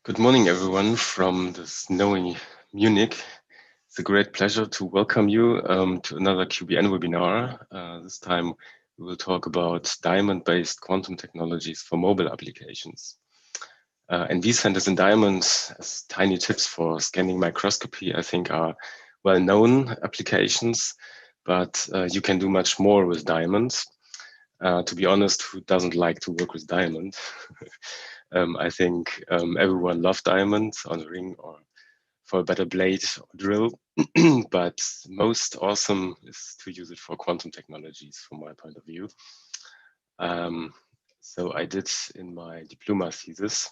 Good morning, everyone, from the snowy Munich. It's a great pleasure to welcome you to another QBN webinar. This time we will talk about diamond-based quantum technologies for mobile applications. NV centers in diamonds as tiny tips for scanning microscopy, I think, are well-known applications, but you can do much more with diamonds. To be honest, who doesn't like to work with diamond? I think everyone loves diamonds on a ring or for a better blade or drill, but most awesome is to use it for quantum technologies from my point of view. So I did in my diploma thesis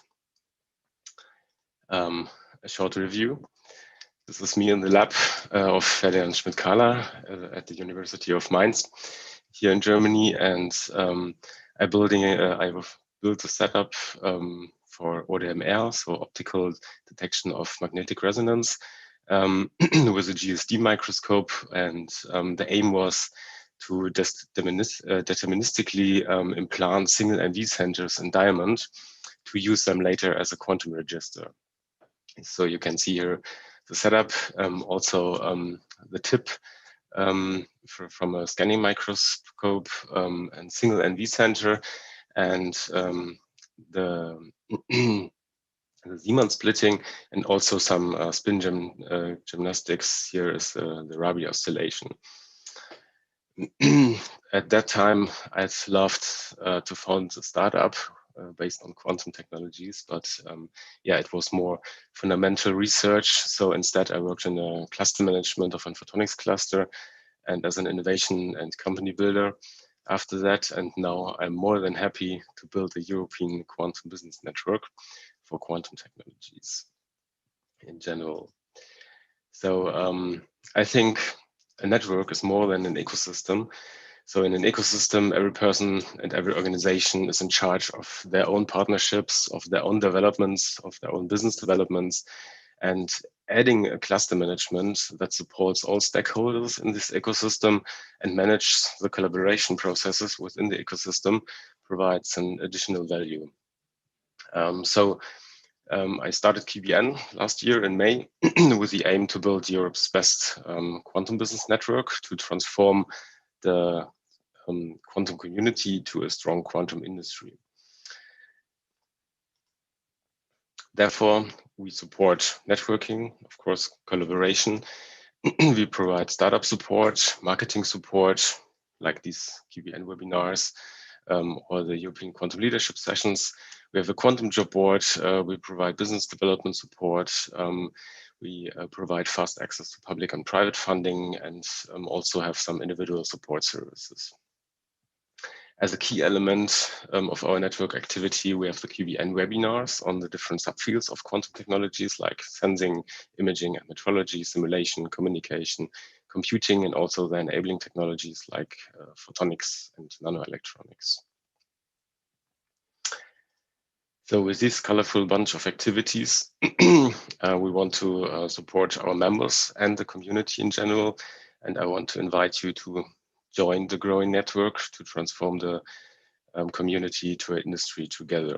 a short review. This is me in the lab of Ferdinand Schmidt-Kahler at the University of Mainz here in Germany, and I built a setup for ODMR, so optical detection of magnetic resonance, with a GSD microscope, and the aim was to just deterministically implant single NV centers in diamond to use them later as a quantum register. So you can see here the setup, also the tip from a scanning microscope and single NV center, and the the Zeeman splitting, and also some spin gymnastics. Here is the Rabi oscillation. At that time, I'd loved to found a startup based on quantum technologies, but yeah, it was more fundamental research. So instead, I worked in a cluster management of a photonics cluster and as an innovation and company builder after that. And now I'm more than happy to build a European quantum business network for quantum technologies in general. So I think a network is more than an ecosystem. So in an ecosystem, every person and every organization is in charge of their own partnerships, of their own developments, of their own business developments. And adding a cluster management that supports all stakeholders in this ecosystem and manages the collaboration processes within the ecosystem provides an additional value. I started QBN last year in May with the aim to build Europe's best quantum business network to transform the quantum community to a strong quantum industry. Therefore, we support networking, of course, collaboration. We provide startup support, marketing support, like these QBN webinars, or the European Quantum Leadership Sessions. We have a quantum job board. We provide business development support. We provide fast access to public and private funding, and also have some individual support services. As a key element of our network activity, we have the QBN webinars on the different subfields of quantum technologies like sensing, imaging, and metrology, simulation, communication, computing, and also the enabling technologies like photonics and nanoelectronics. So with this colorful bunch of activities, we want to support our members and the community in general. And I want to invite you to join the growing network to transform the community to an industry together.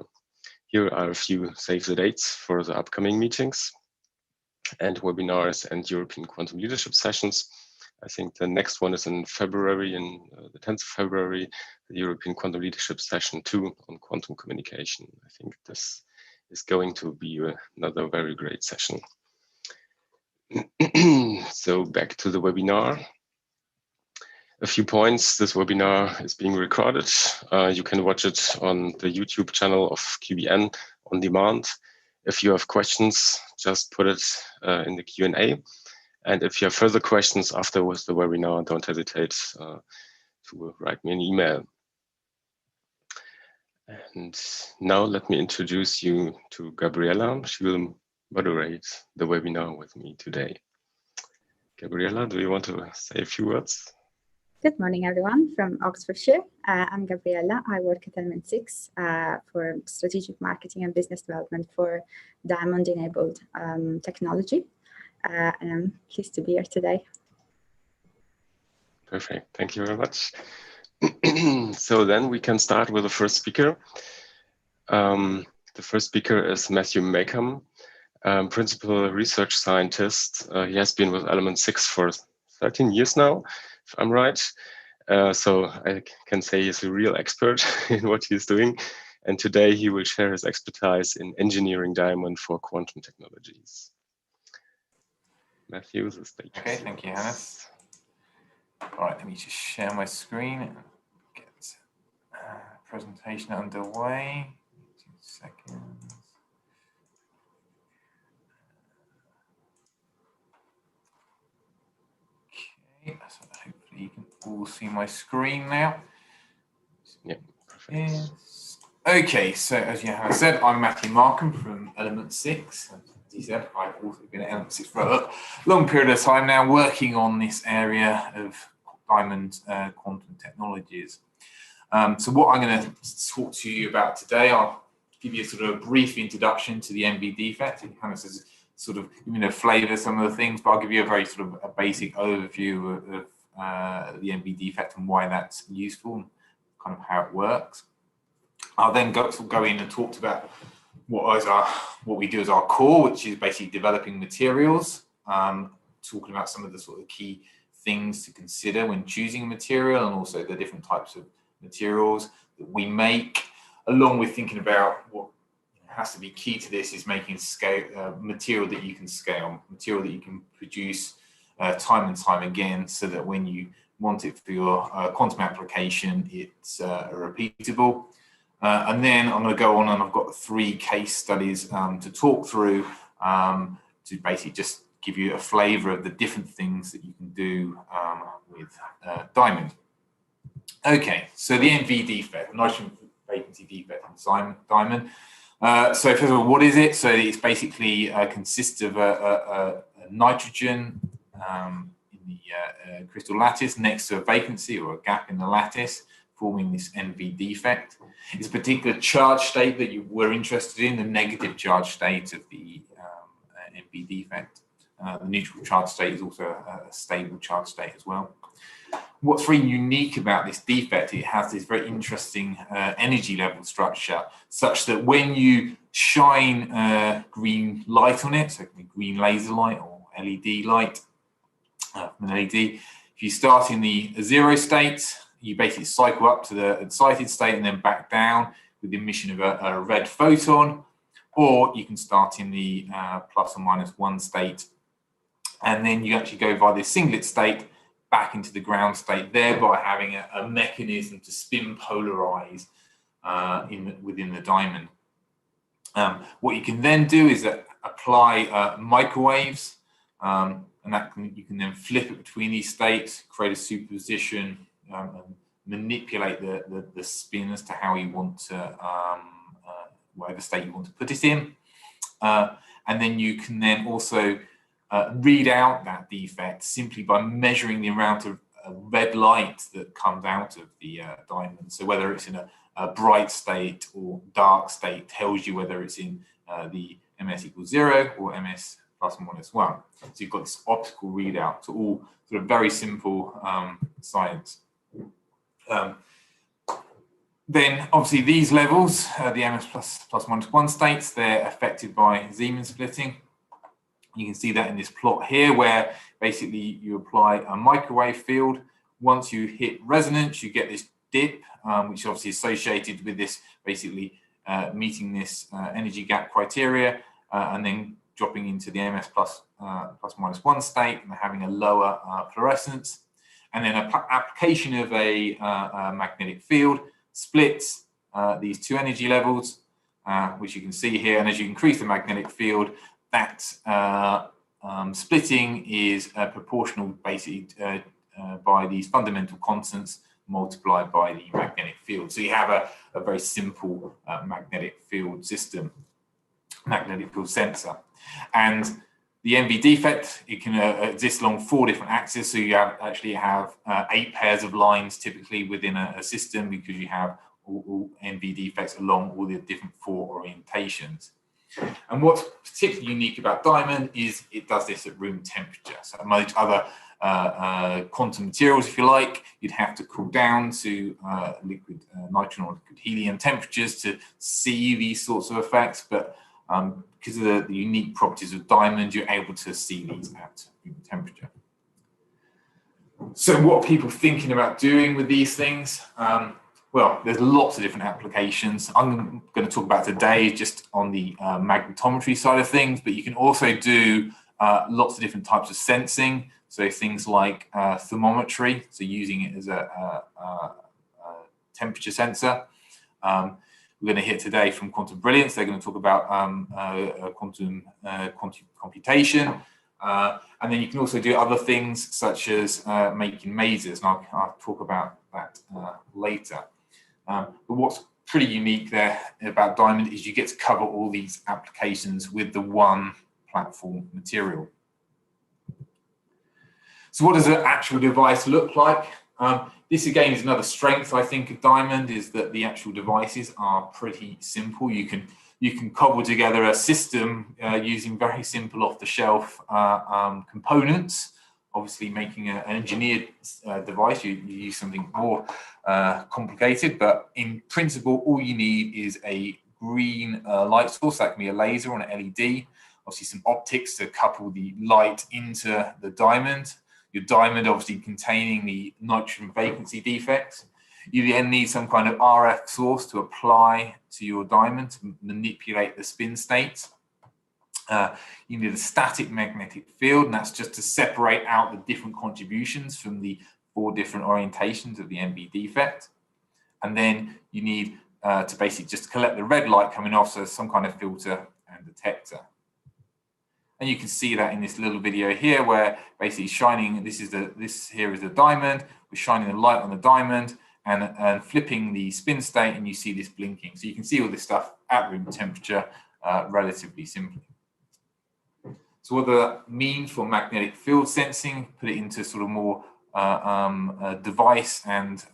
Here are a few save the dates for the upcoming meetings and webinars and European Quantum Leadership Sessions. I think the next one is in February, the 10th of February, the European Quantum Leadership Session 2 on quantum communication. I think this is going to be another very great session. So back to the webinar. A few points. This webinar is being recorded. You can watch it on the YouTube channel of QBN on demand. If you have questions, just put it in the Q&A. And if you have further questions afterwards the webinar, don't hesitate to write me an email. And now let me introduce you to Gabriella. She will moderate the webinar with me today. Gabriella, do you want to say a few words? Good morning, everyone, from Oxfordshire. I'm Gabriella. I work at Element 6 for strategic marketing and business development for diamond-enabled technology. And I'm pleased to be here today. Perfect. Thank you very much. So then we can start with the first speaker. The first speaker is Matthew Markham, principal research scientist. He has been with Element 6 for 13 years now, if I'm right. So I can say he's a real expert in what he's doing. And today he will share his expertise in engineering diamond for quantum technologies. Matthew, the stage. Okay, thank you, Hannes. All right, let me just share my screen and get presentation underway. 2 seconds. Okay, so hopefully you can all see my screen now. Yeah, perfect. Yes. Okay, so as Johanna said, I'm Matthew Markham from Element 6. As he said, I've also been at Element 6 for a long period of time now, working on this area of diamond quantum technologies. So what I'm going to talk to you about today, I'll give you a sort of a brief introduction to the MV defect. It kind of says, sort of give me a flavour of some of the things, but I'll give you a very sort of a basic overview of the MV defect and why that's useful and kind of how it works. I'll then go in and talk about what we do as our core, which is basically developing materials, talking about some of the sort of key things to consider when choosing a material and also the different types of materials that we make, along with thinking about what has to be key to this is making material that you can scale, material that you can produce time and time again, so that when you want it for your quantum application, it's repeatable. And then I'm going to go on, and I've got 3 case studies to talk through to basically just give you a flavour of the different things that you can do with diamond. Okay, so the NV defect, the nitrogen vacancy defect in diamond. So first of all, what is it? So it's basically consists of a nitrogen in the crystal lattice next to a vacancy or a gap in the lattice, forming this NV defect. It's a particular charge state that you were interested in, the negative charge state of the NV defect. The neutral charge state is also a stable charge state as well. What's very unique about this defect, it has this very interesting energy level structure, such that when you shine green light on it, so it can be green laser light or LED light, an LED, if you start in the 0 state, you basically cycle up to the excited state and then back down with the emission of a red photon, or you can start in the plus or minus 1 state, and then you actually go via this singlet state back into the ground state, thereby having a mechanism to spin polarize within the diamond. What you can then do is apply microwaves, and you can then flip it between these states, create a superposition, and manipulate the spin as to how you want to, whatever state you want to put it in. And then you can then also read out that defect simply by measuring the amount of red light that comes out of the diamond. So whether it's in a bright state or dark state tells you whether it's in the MS equals 0 or MS plus or minus 1. So you've got this optical readout. So all sort of very simple science. Then obviously these levels, the MS plus minus 1 states, they're affected by Zeeman splitting. You can see that in this plot here, where basically you apply a microwave field. Once you hit resonance, you get this dip, which is obviously associated with this basically meeting this energy gap criteria, and then dropping into the MS plus minus 1 state and having a lower fluorescence. And then application of a magnetic field splits these 2 energy levels, which you can see here. And as you increase the magnetic field, that splitting is proportional basically by these fundamental constants multiplied by the magnetic field. So you have a very simple magnetic field system, magnetic field sensor. And the NV defect, it can exist along 4 different axes. So you actually have 8 pairs of lines typically within a system, because you have all NV defects along all the different 4 orientations. And what's particularly unique about diamond is it does this at room temperature. So most other quantum materials, if you like. You'd have to cool down to liquid nitrogen or liquid helium temperatures to see these sorts of effects, but because of the unique properties of diamond, you're able to see these at room temperature. So what are people thinking about doing with these things? Well, there's lots of different applications. I'm going to talk about today just on the magnetometry side of things, but you can also do lots of different types of sensing. So things like thermometry, so using it as a temperature sensor. We're going to hear today from Quantum Brilliance. They're going to talk about quantum computation. And then you can also do other things such as making masers, and I'll talk about that later. But what's pretty unique there about diamond is you get to cover all these applications with the one platform material. So what does an actual device look like? This again is another strength, I think, of diamond, is that the actual devices are pretty simple. You can cobble together a system using very simple off-the-shelf components. Obviously, making an engineered device, you use something more complicated, but in principle, all you need is a green light source. That can be a laser or an LED. Obviously, some optics to couple the light into the diamond. Your diamond obviously containing the nitrogen vacancy defects. You then need some kind of RF source to apply to your diamond to manipulate the spin state. You need a static magnetic field, and that's just to separate out the different contributions from the 4 different orientations of the MV defect. And then you need to basically just collect the red light coming off, so some kind of filter and detector. And you can see that in this little video here, where basically shining, this here is the diamond, we're shining the light on the diamond and flipping the spin state, and you see this blinking. So you can see all this stuff at room temperature relatively simply. So what does that mean for magnetic field sensing? Put it into sort of more device and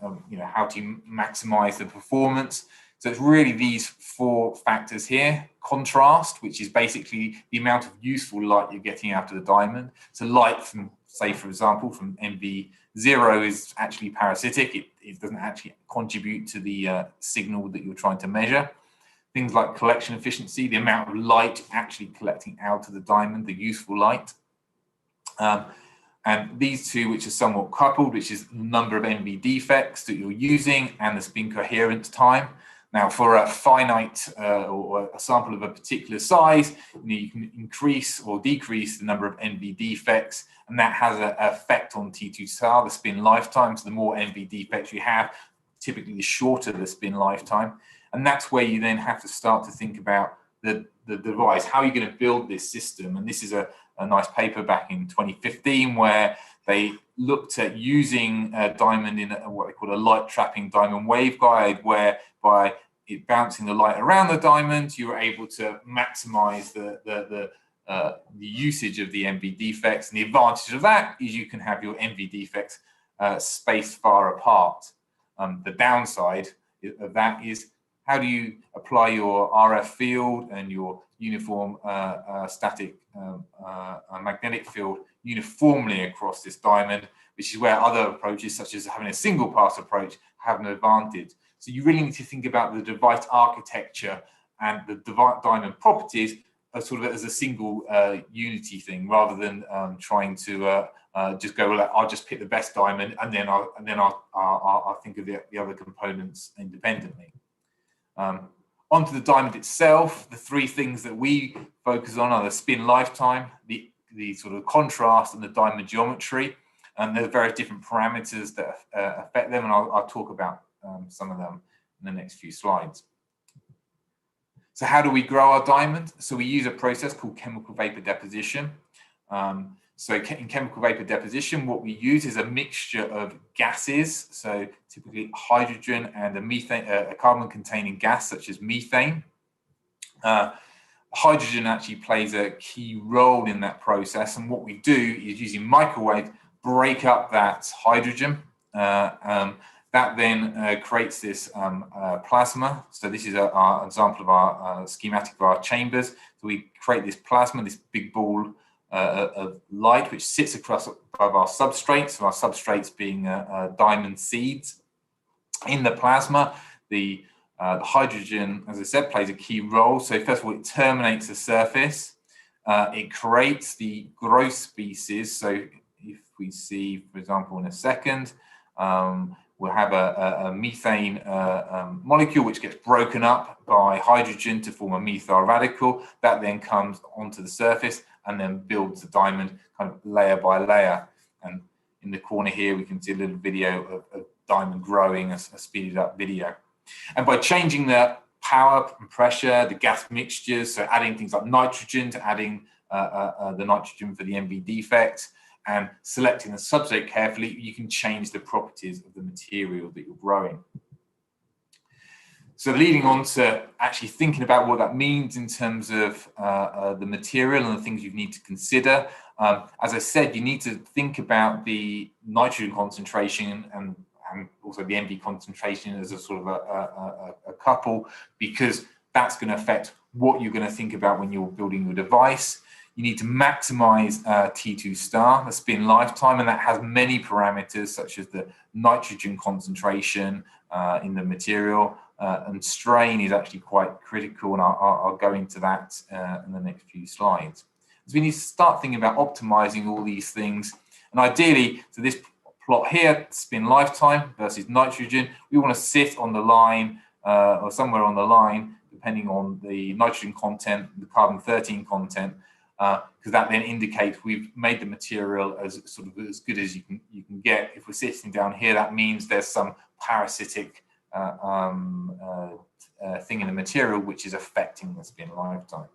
how to maximize the performance. So it's really these 4 factors here. Contrast, which is basically the amount of useful light you're getting out of the diamond. So light from, say, for example, from MV0 is actually parasitic. It doesn't actually contribute to the signal that you're trying to measure. Things like collection efficiency, the amount of light actually collecting out of the diamond, the useful light. And these 2, which are somewhat coupled, which is the number of MV defects that you're using and the spin coherence time. Now, for a finite or a sample of a particular size, you can increase or decrease the number of NV defects, and that has an effect on T2 star, the spin lifetime. So the more NV defects you have, typically the shorter the spin lifetime. And that's where you then have to start to think about the device. How are you going to build this system? And this is a nice paper back in 2015 where they looked at using a diamond in what they call a light trapping diamond waveguide, where by it bouncing the light around the diamond, you were able to maximize the usage of the MV defects. And the advantage of that is you can have your MV defects spaced far apart. The downside of that is, how do you apply your RF field and your uniform static magnetic field uniformly across this diamond, which is where other approaches, such as having a single pass approach, have an advantage. So you really need to think about the device architecture and the diamond properties as sort of as a single unity thing, rather than trying to just go, well, I'll just pick the best diamond and then I'll think of the other components independently. Onto the diamond itself, the 3 things that we focus on are the spin lifetime, the sort of contrast, and the diamond geometry. And there are various different parameters that affect them, and I'll talk about some of them in the next few slides. So how do we grow our diamond? So we use a process called chemical vapor deposition. So in chemical vapor deposition, what we use is a mixture of gases, so typically hydrogen and a carbon-containing gas such as methane. Hydrogen actually plays a key role in that process, and what we do is, using microwave, break up that hydrogen. That then creates this plasma. So this is our example of our schematic of our chambers. So we create this plasma, this big ball of light which sits across above our substrates, so our substrates being diamond seeds. In the plasma, the hydrogen, as I said, plays a key role. So first of all, it terminates the surface. It creates the growth species. So if we see, for example, in a second, we'll have a methane molecule which gets broken up by hydrogen to form a methyl radical. That then comes onto the surface and then builds the diamond kind of layer by layer. And in the corner here, we can see a little video of diamond growing, a speeded up video. And by changing the power and pressure, the gas mixtures, so adding things like nitrogen to adding the nitrogen for the NV defect, and selecting the substrate carefully, you can change the properties of the material that you're growing. So leading on to actually thinking about what that means in terms of the material and the things you need to consider. As I said, you need to think about the nitrogen concentration and also the NV concentration as a sort of a couple, because that's going to affect what you're going to think about when you're building your device. You need to maximize T2 star, the spin lifetime, and that has many parameters such as the nitrogen concentration in the material, and strain is actually quite critical, and I'll go into that in the next few slides. So we need to start thinking about optimizing all these things, and ideally, so this plot here, spin lifetime versus nitrogen, we want to sit on the line or somewhere on the line, depending on the nitrogen content, the carbon-13 content, because that then indicates we've made the material as sort of as good as you can get. If we're sitting down here, that means there's some parasitic thing in the material which is affecting the spin lifetime.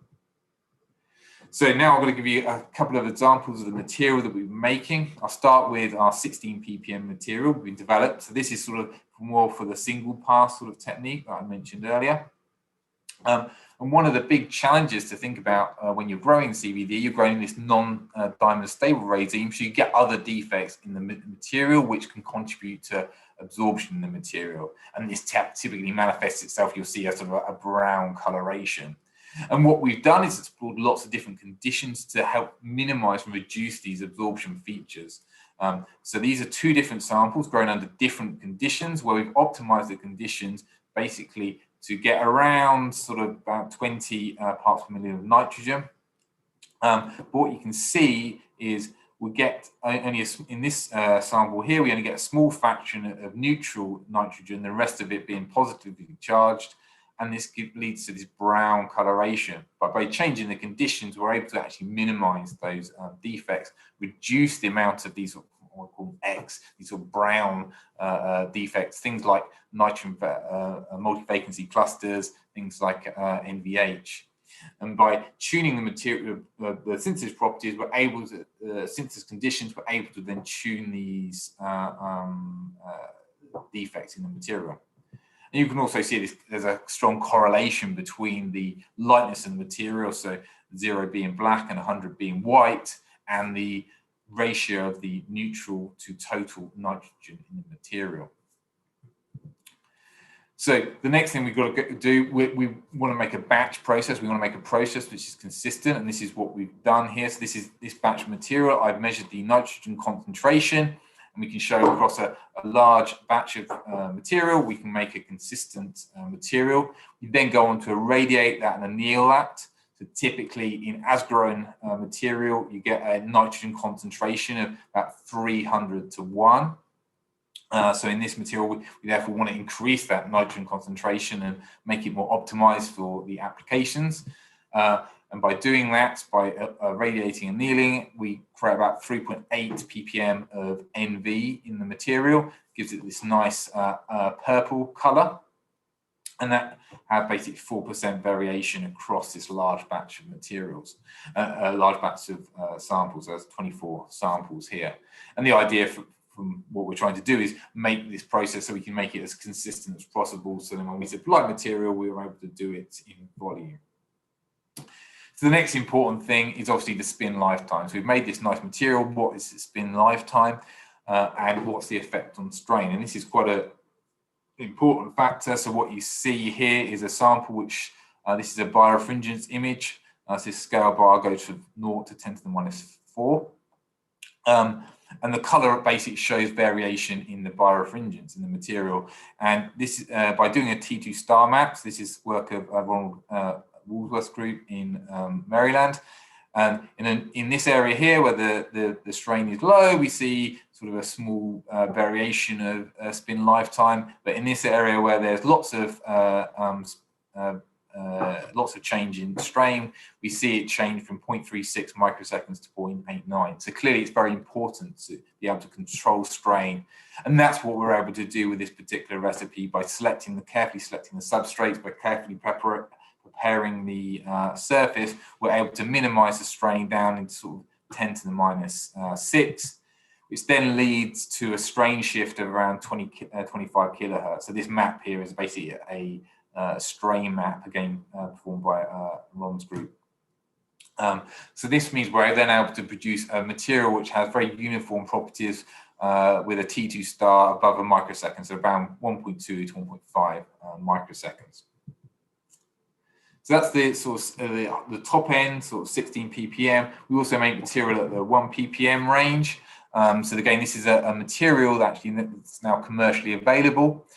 So now I'm going to give you a couple of examples of the material that we're making. I'll start with our 16 ppm material we've developed. So this is sort of more for the single pass sort of technique that I mentioned earlier. And one of the big challenges to think about when you're growing CVD, you're growing this non-diamond stable regime, so you get other defects in the material which can contribute to absorption in the material. And this typically manifests itself, you'll see a sort of a brown coloration. And what we've done is explored lots of different conditions to help minimize and reduce these absorption features. So these are two different samples grown under different conditions where we've optimized the conditions basically to get around sort of about 20 parts per million of nitrogen. But what you can see is we get only in this sample here, we only get a small fraction of neutral nitrogen, the rest of it being positively charged. And this leads to this brown coloration. But by changing the conditions, we're able to actually minimize those defects, reduce the amount of these what we call X, these sort of brown defects, things like nitrogen multi-vacancy clusters, things like NVH. And by tuning the material, the synthesis properties, we're able to, synthesis conditions, we're able to then tune these defects in the material. And you can also see this, there's a strong correlation between the lightness of the material, so 0 being black and 100 being white, and the ratio of the neutral to total nitrogen in the material. So the next thing we've got to do, we want to make a batch process. We want to make a process which is consistent, and this is what we've done here. So this is this batch of material. I've measured the nitrogen concentration, and we can show across a large batch of material, we can make a consistent material. We then go on to irradiate that and anneal that. So typically in as-grown material, you get a nitrogen concentration of about 300 to 1. So in this material, we therefore want to increase that nitrogen concentration and make it more optimized for the applications. And by doing that, by radiating and annealing, we create about 3.8 ppm of NV in the material, gives it this nice purple color. And that had basically 4% variation across this large batch of materials, a large batch of samples. There's 24 samples here. And the idea from what we're trying to do is make this process so we can make it as consistent as possible. So then when we supply material, we were able to do it in volume. So the next important thing is obviously the spin lifetime. So we've made this nice material. What is the spin lifetime? And what's the effect on strain? And this is quite an important factor. So what you see here is a sample which, this is a birefringence image. So this scale bar goes from 0 to 10 to the minus 4. And the color basically shows variation in the birefringence in the material. And this by doing a T2 star maps, this is work of Ronald Woolworth Group in Maryland. And in this area here, where the strain is low, we see sort of a small variation of spin lifetime. But in this area where there's lots of change in strain, we see it change from 0.36 microseconds to 0.89. So clearly it's very important to be able to control strain. And that's what we're able to do with this particular recipe by carefully selecting the substrates, by carefully preparing the surface. We're able to minimize the strain down into sort of 10 to the minus 6, which then leads to a strain shift of around 25 kilohertz. So this map here is basically a strain map, again performed by Ron's group. So this means we're then able to produce a material which has very uniform properties with a T2 star above a microsecond, so around 1.2 to 1.5 microseconds. So that's the sort of the top end, sort of 16 ppm. We also make material at the 1 ppm range. So again, this is a material that's now commercially available.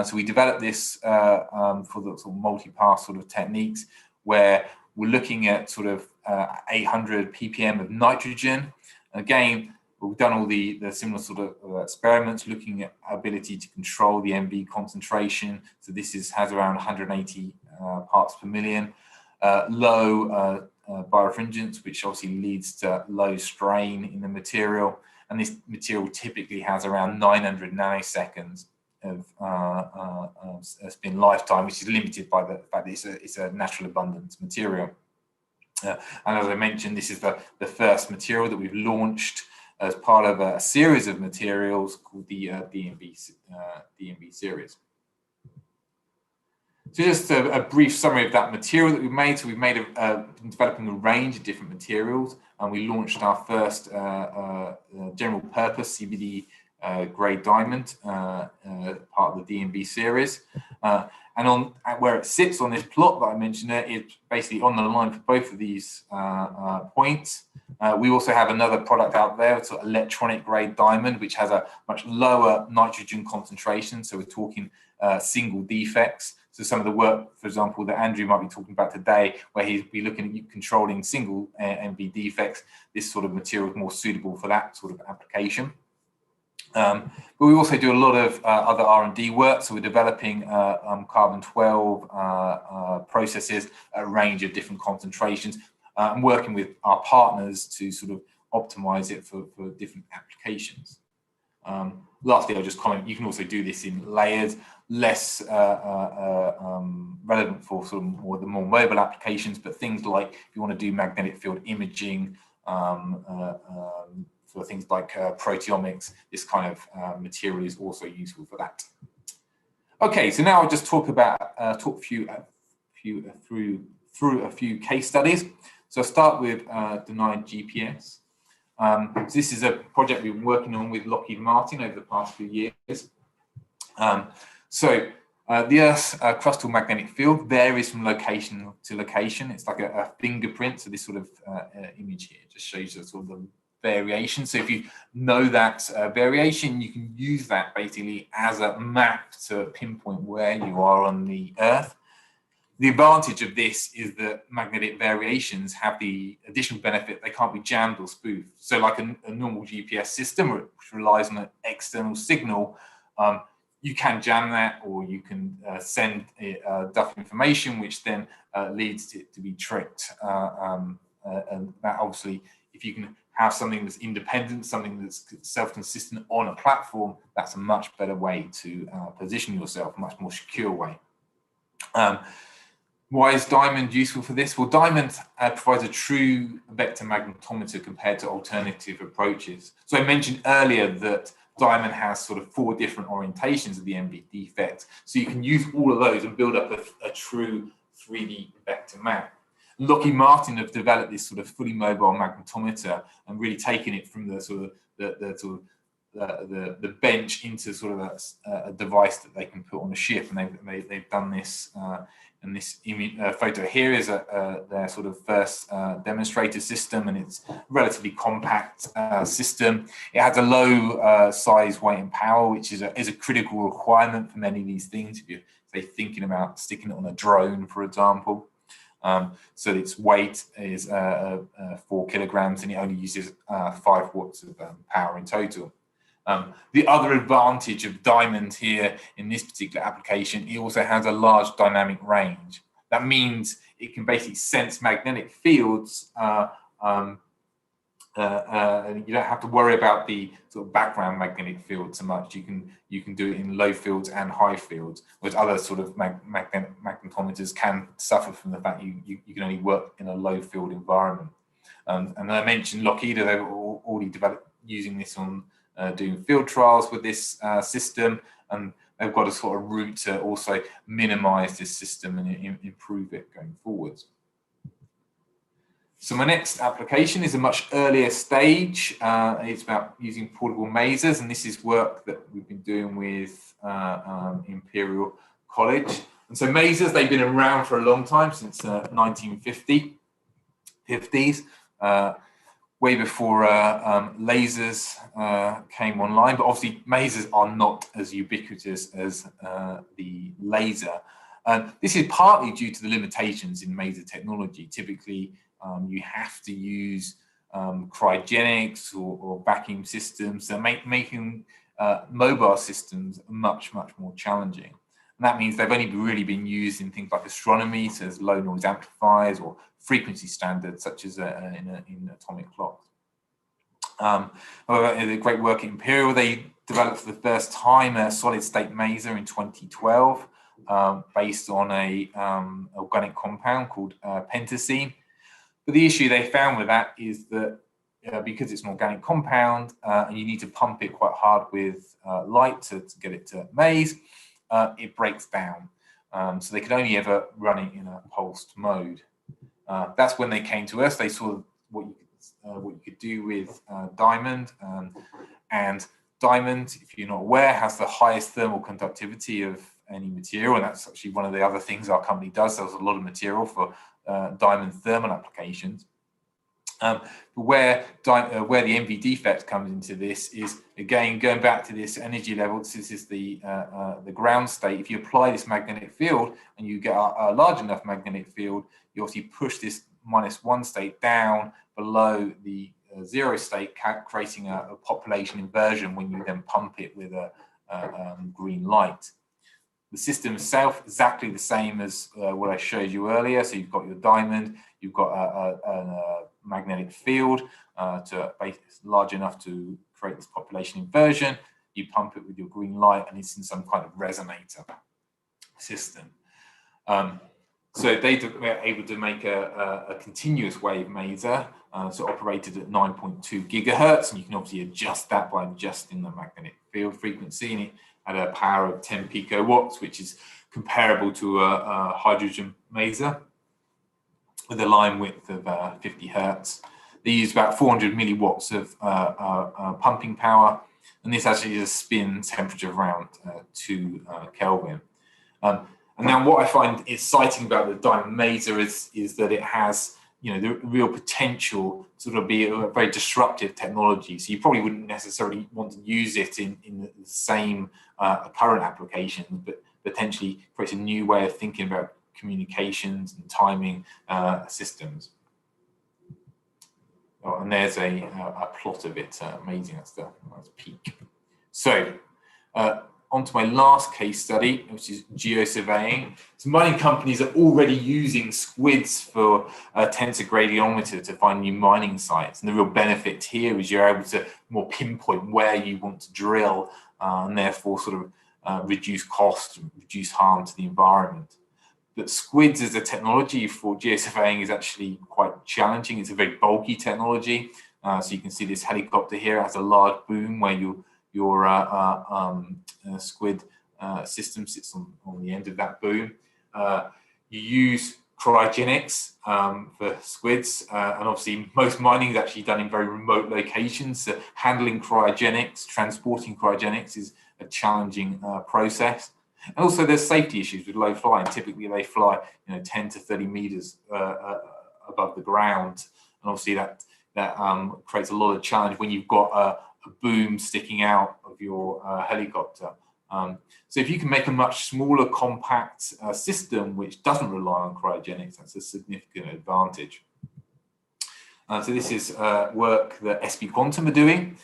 So we developed this for the sort of multi-pass sort of techniques, where we're looking at sort of 800 ppm of nitrogen. Again, we've done all the similar sort of experiments looking at ability to control the MV concentration. So this has around 180 parts per million. Low birefringence, which obviously leads to low strain in the material. And this material typically has around 900 nanoseconds of spin lifetime, which is limited by the fact that it's a natural abundance material. And as I mentioned, this is the first material that we've launched as part of a series of materials called the DMB series. So just a brief summary of that material that we've made. So we've been developing a range of different materials, and we launched our first general purpose CBD grade diamond, part of the DMB series. And where it sits on this plot that I mentioned there, it's basically on the line for both of these points. We also have another product out there, it's an electronic grade diamond, which has a much lower nitrogen concentration. So we're talking single defects. So some of the work, for example, that Andrew might be talking about today, where he'd be looking at controlling single MV defects, this sort of material is more suitable for that sort of application. But we also do a lot of other R&D work. So we're developing carbon-12 processes at a range of different concentrations, and working with our partners to sort of optimize it for different applications. Lastly, I'll just comment, you can also do this in layers, less relevant for sort of the more mobile applications, but things like if you want to do magnetic field imaging, for things like proteomics, this kind of material is also useful for that. Okay, so now I'll just talk through a few case studies. So I'll start with denied GPS. So this is a project we've been working on with Lockheed Martin over the past few years. The Earth's crustal magnetic field varies from location to location. It's like a fingerprint. So this sort of image here just shows you sort of the variation. So if you know that variation, you can use that basically as a map to pinpoint where you are on the Earth. The advantage of this is that magnetic variations have the additional benefit they can't be jammed or spoofed. So like a normal GPS system, which relies on an external signal, you can jam that, or you can send duff information, which then leads it to be tricked. And that obviously, if you can have something that's independent, something that's self-consistent on a platform, that's a much better way to position yourself, a much more secure way. Why is diamond useful for this? Well, diamond provides a true vector magnetometer compared to alternative approaches. So I mentioned earlier that diamond has sort of 4 different orientations of the MV defect. So you can use all of those and build up a true 3D vector map. Lockheed Martin have developed this sort of fully mobile magnetometer and really taken it from the sort of the bench into sort of a device that they can put on a ship, and they've done this And this image, photo here is their sort of first demonstrator system, and it's a relatively compact system. It has a low size, weight, and power, which is a critical requirement for many of these things. If you're, say, thinking about sticking it on a drone, for example. So its weight is 4 kilograms, and it only uses 5 watts of power in total. The other advantage of Diamond here in this particular application, it also has a large dynamic range. That means it can basically sense magnetic fields. And you don't have to worry about the sort of background magnetic field so much. You can do it in low fields and high fields, whereas other sort of magnetometers can suffer from the fact you can only work in a low field environment. And I mentioned Lockheed, they've already developed using this on doing field trials with this system, and they've got a sort of route to also minimize this system and improve it going forwards. So my next application is a much earlier stage. It's about using portable masers, and this is work that we've been doing with Imperial College. And so masers, they've been around for a long time, since 1950s, way before lasers came online. But obviously, masers are not as ubiquitous as the laser. This is partly due to the limitations in maser technology. Typically, you have to use cryogenics or vacuum systems, so making mobile systems much more challenging. And that means they've only really been used in things like astronomy, so as low noise amplifiers, or frequency standards such as in atomic clocks. However, the great work at Imperial, they developed for the first time a solid state maser in 2012 based on a organic compound called pentacene. But the issue they found with that is that because it's an organic compound and you need to pump it quite hard with light to get it to maze, it breaks down. So they could only ever run it in a pulsed mode. That's when they came to us. They saw what you could do with Diamond. And Diamond, if you're not aware, has the highest thermal conductivity of any material. And that's actually one of the other things our company does. There's a lot of material for Diamond thermal applications. But where the MV defect comes into this is, again, going back to this energy level. This is the ground state. If you apply this magnetic field and you get a large enough magnetic field, you obviously push this -1 state down below the 0 state, creating a population inversion when you then pump it with a green light. The system itself exactly the same as what I showed you earlier. So you've got your Diamond, you've got a magnetic field large enough to create this population inversion. You pump it with your green light, and it's in some kind of resonator system. So they were able to make a continuous wave maser, so operated at 9.2 gigahertz, and you can obviously adjust that by adjusting the magnetic field frequency, and it had a power of 10 picowatts, which is comparable to a hydrogen maser with a line width of 50 hertz. They use about 400 milliwatts of pumping power, and this actually is a spin temperature of around 2 Kelvin. And now what I find exciting about the Diamond maser is that it has, the real potential to sort of be a very disruptive technology. So you probably wouldn't necessarily want to use it in the same current applications, but potentially creates a new way of thinking about communications and timing systems. Oh, and there's a plot of it. Amazing, that's peak. So on to my last case study, which is geosurveying. So mining companies are already using squids for a tensor to find new mining sites. And the real benefit here is you're able to more pinpoint where you want to drill and therefore sort of reduce cost, reduce harm to the environment. But squids as a technology for geosurveying is actually quite challenging. It's a very bulky technology. So you can see this helicopter here has a large boom where your squid system sits on the end of that boom. You use cryogenics for squids, and obviously most mining is actually done in very remote locations. So handling cryogenics, transporting cryogenics is a challenging process. And also there's safety issues with low flying. Typically they fly 10 to 30 meters above the ground, and obviously that creates a lot of challenge when you've got a boom sticking out of your helicopter. So if you can make a much smaller, compact system which doesn't rely on cryogenics, that's a significant advantage. So this is work that SP Quantum are doing,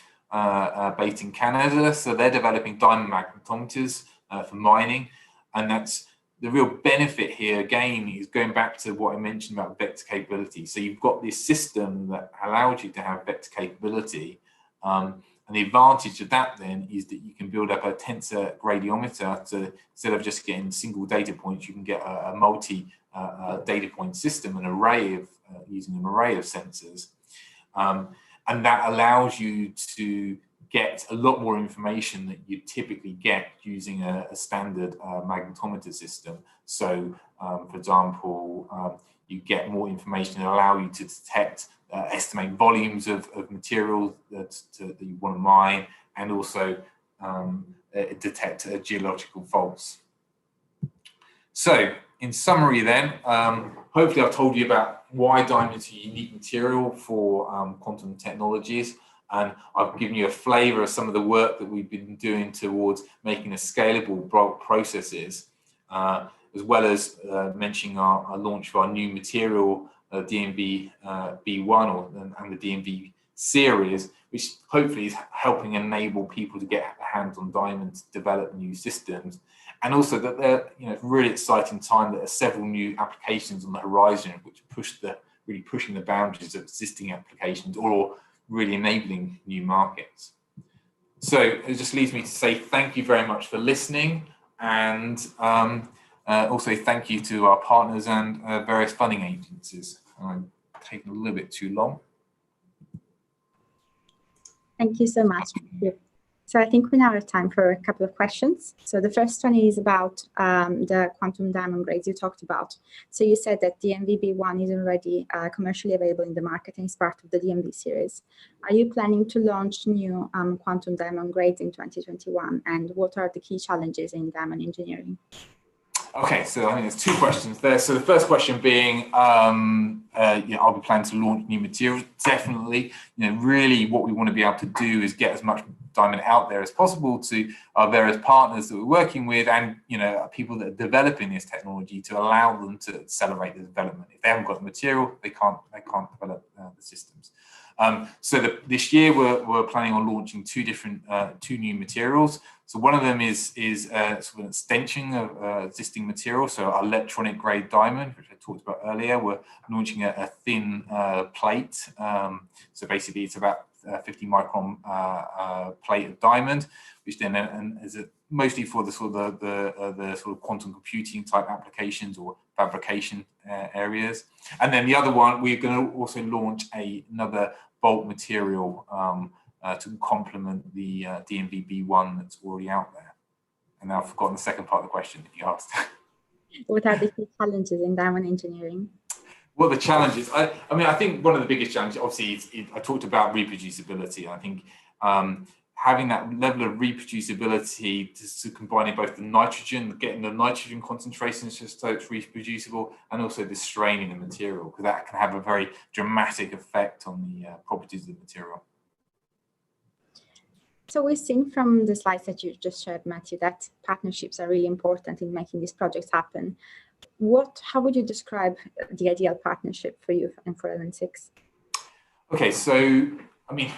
based in Canada. So they're developing diamond magnetometers for mining, and that's the real benefit here. Again, is going back to what I mentioned about vector capability. So you've got this system that allows you to have vector capability, and the advantage of that then is that you can build up a tensor gradiometer to, instead of just getting single data points, you can get a multi data point system, an array of using an array of sensors, and that allows you to get a lot more information that you typically get using a standard magnetometer system. So, for example, you get more information that allow you to detect, estimate volumes of material that you want to mine, and also detect geological faults. So, in summary then, hopefully I've told you about why diamond is a unique material for quantum technologies, and I've given you a flavour of some of the work that we've been doing towards making a scalable processes, as well as mentioning our launch of our new material, DMV B1 and the DMV series, which hopefully is helping enable people to get hands on diamonds, develop new systems. And also that they're, really exciting time that there are several new applications on the horizon, which really pushing the boundaries of existing applications or really enabling new markets. So it just leaves me to say thank you very much for listening, and also thank you to our partners and various funding agencies. I'm taking a little bit too long. Thank you so much. So I think we now have time for a couple of questions. So the first one is about the quantum diamond grades you talked about. So you said that DMV B1 is already commercially available in the market and is part of the DMV series. Are you planning to launch new quantum diamond grades in 2021? And what are the key challenges in diamond engineering? Okay, so I think there's two questions there. So the first question being, are we planning to launch new materials? Definitely. Really what we want to be able to do is get as much diamond out there as possible to our various partners that we're working with, and people that are developing this technology, to allow them to accelerate the development. If they haven't got the material, they can't develop the systems. So this year we're planning on launching two new materials. So one of them is sort of an extension of existing material. So our electronic grade diamond, which I talked about earlier, we're launching a thin plate. So basically it's about 50 micron plate of diamond, which then is mostly for the sort of quantum computing type applications or fabrication areas. And then the other one, we're going to also launch another bulk material to complement the DMV B1 that's already out there. And now I've forgotten the second part of the question that you asked. What are the key challenges in diamond engineering? Well, the challenges, I think one of the biggest challenges, obviously, I talked about reproducibility. I think having that level of reproducibility to combining both the nitrogen, getting the nitrogen concentrations just so it's reproducible, and also the strain in the material, because that can have a very dramatic effect on the properties of the material. So we've seen from the slides that you just shared, Matthew, that partnerships are really important in making these projects happen. How would you describe the ideal partnership for you and for Element 6? Okay, so I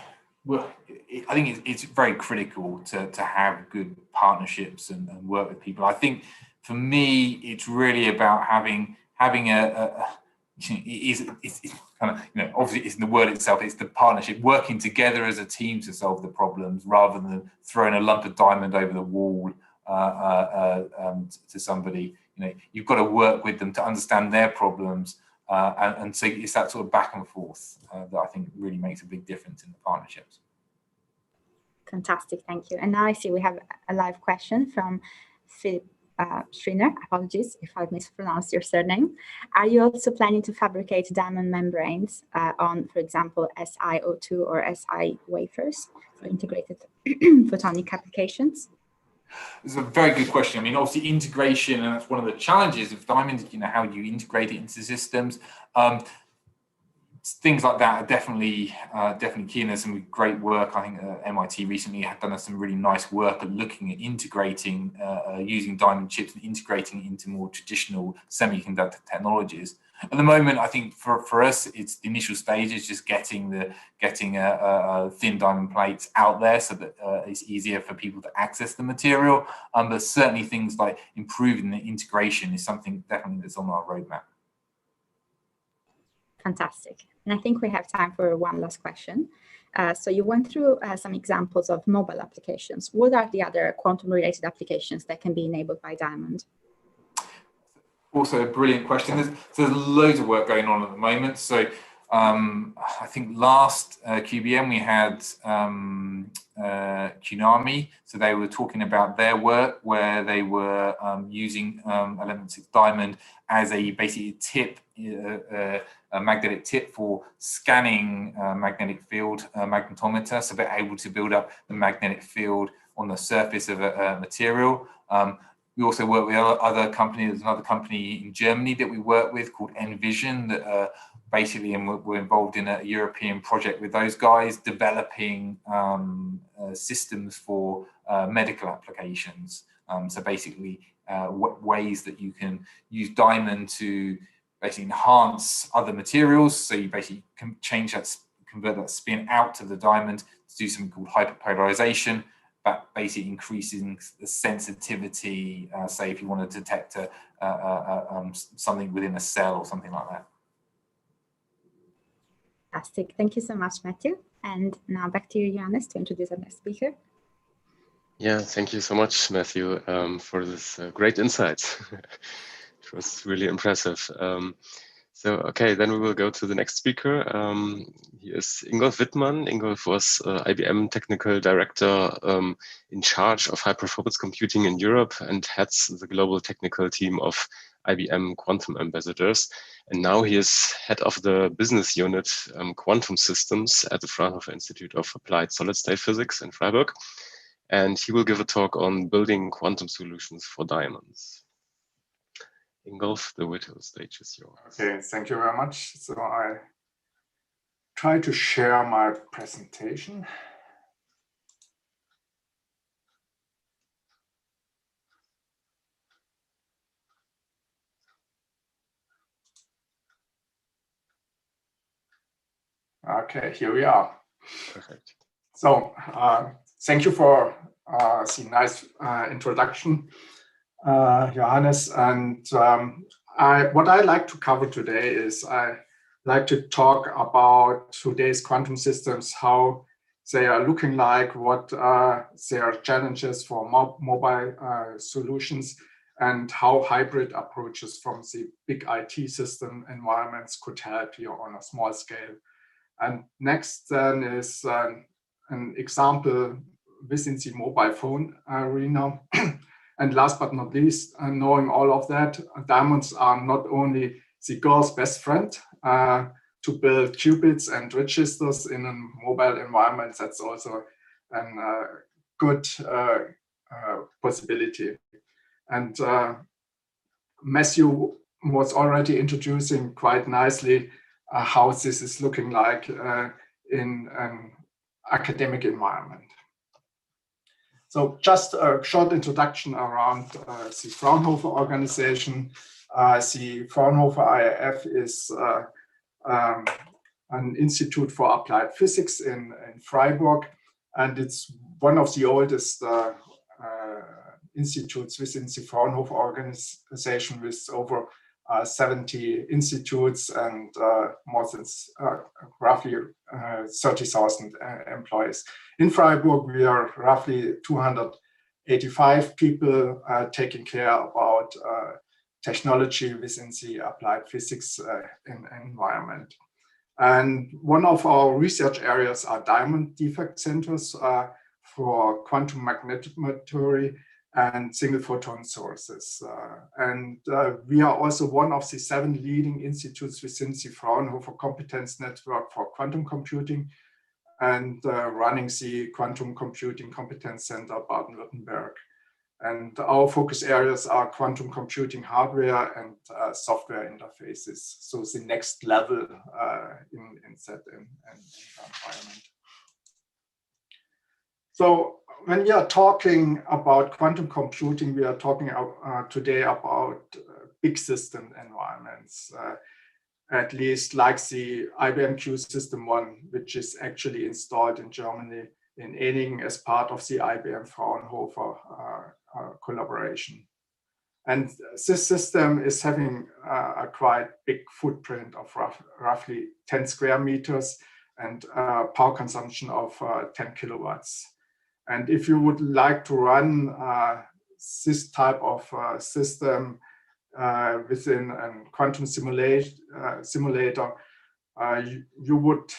think it's very critical to have good partnerships and work with people. I think for me, it's really about having it's kind of, obviously it's in the word itself, it's the partnership, working together as a team to solve the problems rather than throwing a lump of diamond over the wall to somebody. You've got to work with them to understand their problems, and so it's that sort of back and forth that I think really makes a big difference in the partnerships. Fantastic, thank you. And now I see we have a live question from Philip Schreiner. Apologies if I mispronounced your surname. Are you also planning to fabricate diamond membranes on, for example, SiO2 or Si wafers for integrated photonic applications? It's a very good question. I mean, obviously integration, and that's one of the challenges of Diamond, how you integrate it into systems. Things like that are definitely key, and there's some great work. I think MIT recently had done some really nice work at looking at integrating, using Diamond chips and integrating it into more traditional semiconductor technologies. At the moment, I think for us, it's the initial stages, just getting thin diamond plates out there so that it's easier for people to access the material. But certainly things like improving the integration is something definitely that's on our roadmap. Fantastic. And I think we have time for one last question. So you went through some examples of mobile applications. What are the other quantum-related applications that can be enabled by Diamond? Also a brilliant question. There's loads of work going on at the moment. So I think last QBN we had Qnami. So they were talking about their work where they were using Element 6 Diamond as a basically tip, a magnetic tip for scanning magnetic field magnetometer. So they're able to build up the magnetic field on the surface of a material. We also work with other companies. There's another company in Germany that we work with called Envision that basically, and we're involved in a European project with those guys developing systems for medical applications. So basically, ways that you can use Diamond to basically enhance other materials. So you basically can convert that spin out to the Diamond to do something called hyperpolarization. That basically increasing the sensitivity, say if you want to detect something within a cell or something like that. Fantastic. Thank you so much, Matthew. And now back to you, Johannes, to introduce our next speaker. Yeah, thank you so much, Matthew, for this great insights. It was really impressive. Okay, then we will go to the next speaker. He is Ingo Wittmann. Ingo was IBM Technical Director in charge of high-performance computing in Europe and heads the global technical team of IBM Quantum Ambassadors. And now he is head of the business unit Quantum Systems at the Fraunhofer Institute of Applied Solid-State Physics in Freiburg. And he will give a talk on building quantum solutions for diamonds. Ingolf, the virtual stage is yours. Okay, thank you very much. So I try to share my presentation. Okay, here we are. Perfect. So thank you for the nice introduction, Johannes. And what I like to cover today is I like to talk about today's quantum systems, how they are looking like, what their challenges for mobile solutions, and how hybrid approaches from the big IT system environments could help you on a small scale. And next then is an example within the mobile phone arena. And last but not least, knowing all of that, diamonds are not only the girl's best friend to build qubits and registers in a mobile environment. That's also a good possibility. And Matthew was already introducing quite nicely how this is looking like in an academic environment. So just a short introduction around the Fraunhofer organization. The Fraunhofer IIF is an institute for applied physics in Freiburg, and it's one of the oldest institutes within the Fraunhofer organization with over 70 institutes and more than roughly 30,000 employees. In Freiburg, we are roughly 285 people taking care about technology within the applied physics environment. And one of our research areas are diamond defect centers for quantum magnetometry and single photon sources. We are also one of the 7 leading institutes within the Fraunhofer Competence Network for Quantum Computing and running the Quantum Computing Competence Center Baden-Württemberg. And our focus areas are quantum computing hardware and software interfaces. So the next level in that environment. So when we are talking about quantum computing, we are talking today about big system environments, at least like the IBM Q System 1, which is actually installed in Germany in Eningen as part of the IBM Fraunhofer collaboration. And this system is having a quite big footprint of roughly 10 square meters and power consumption of 10 kilowatts. And if you would like to run this type of system within a quantum simulator, you would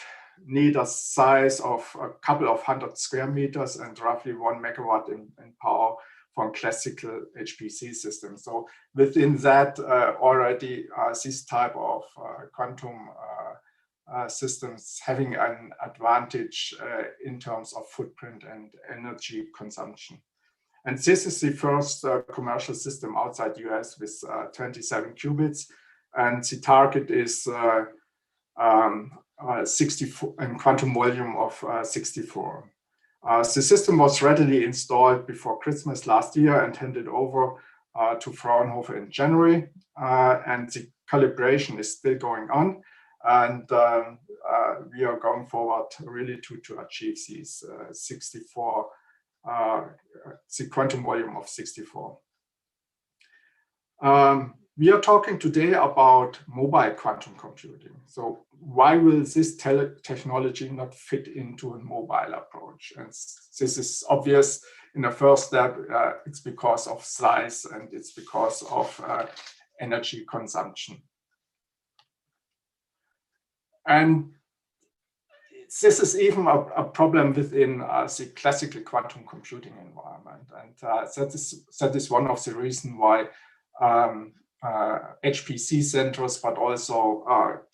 need a size of a couple of 100 square meters and roughly 1 megawatt in power from classical HPC systems. So within that already this type of quantum systems having an advantage in terms of footprint and energy consumption. And this is the first commercial system outside US with 27 qubits. And the target is 64 and quantum volume of 64. The system was readily installed before Christmas last year and handed over to Fraunhofer in January. And the calibration is still going on. And we are going forward really to achieve these 64, the quantum volume of 64. We are talking today about mobile quantum computing. So why will this technology not fit into a mobile approach? And this is obvious in the first step. It's because of size and it's because of energy consumption. And this is even a problem within the classical quantum computing environment. And that is one of the reasons why HPC centers, but also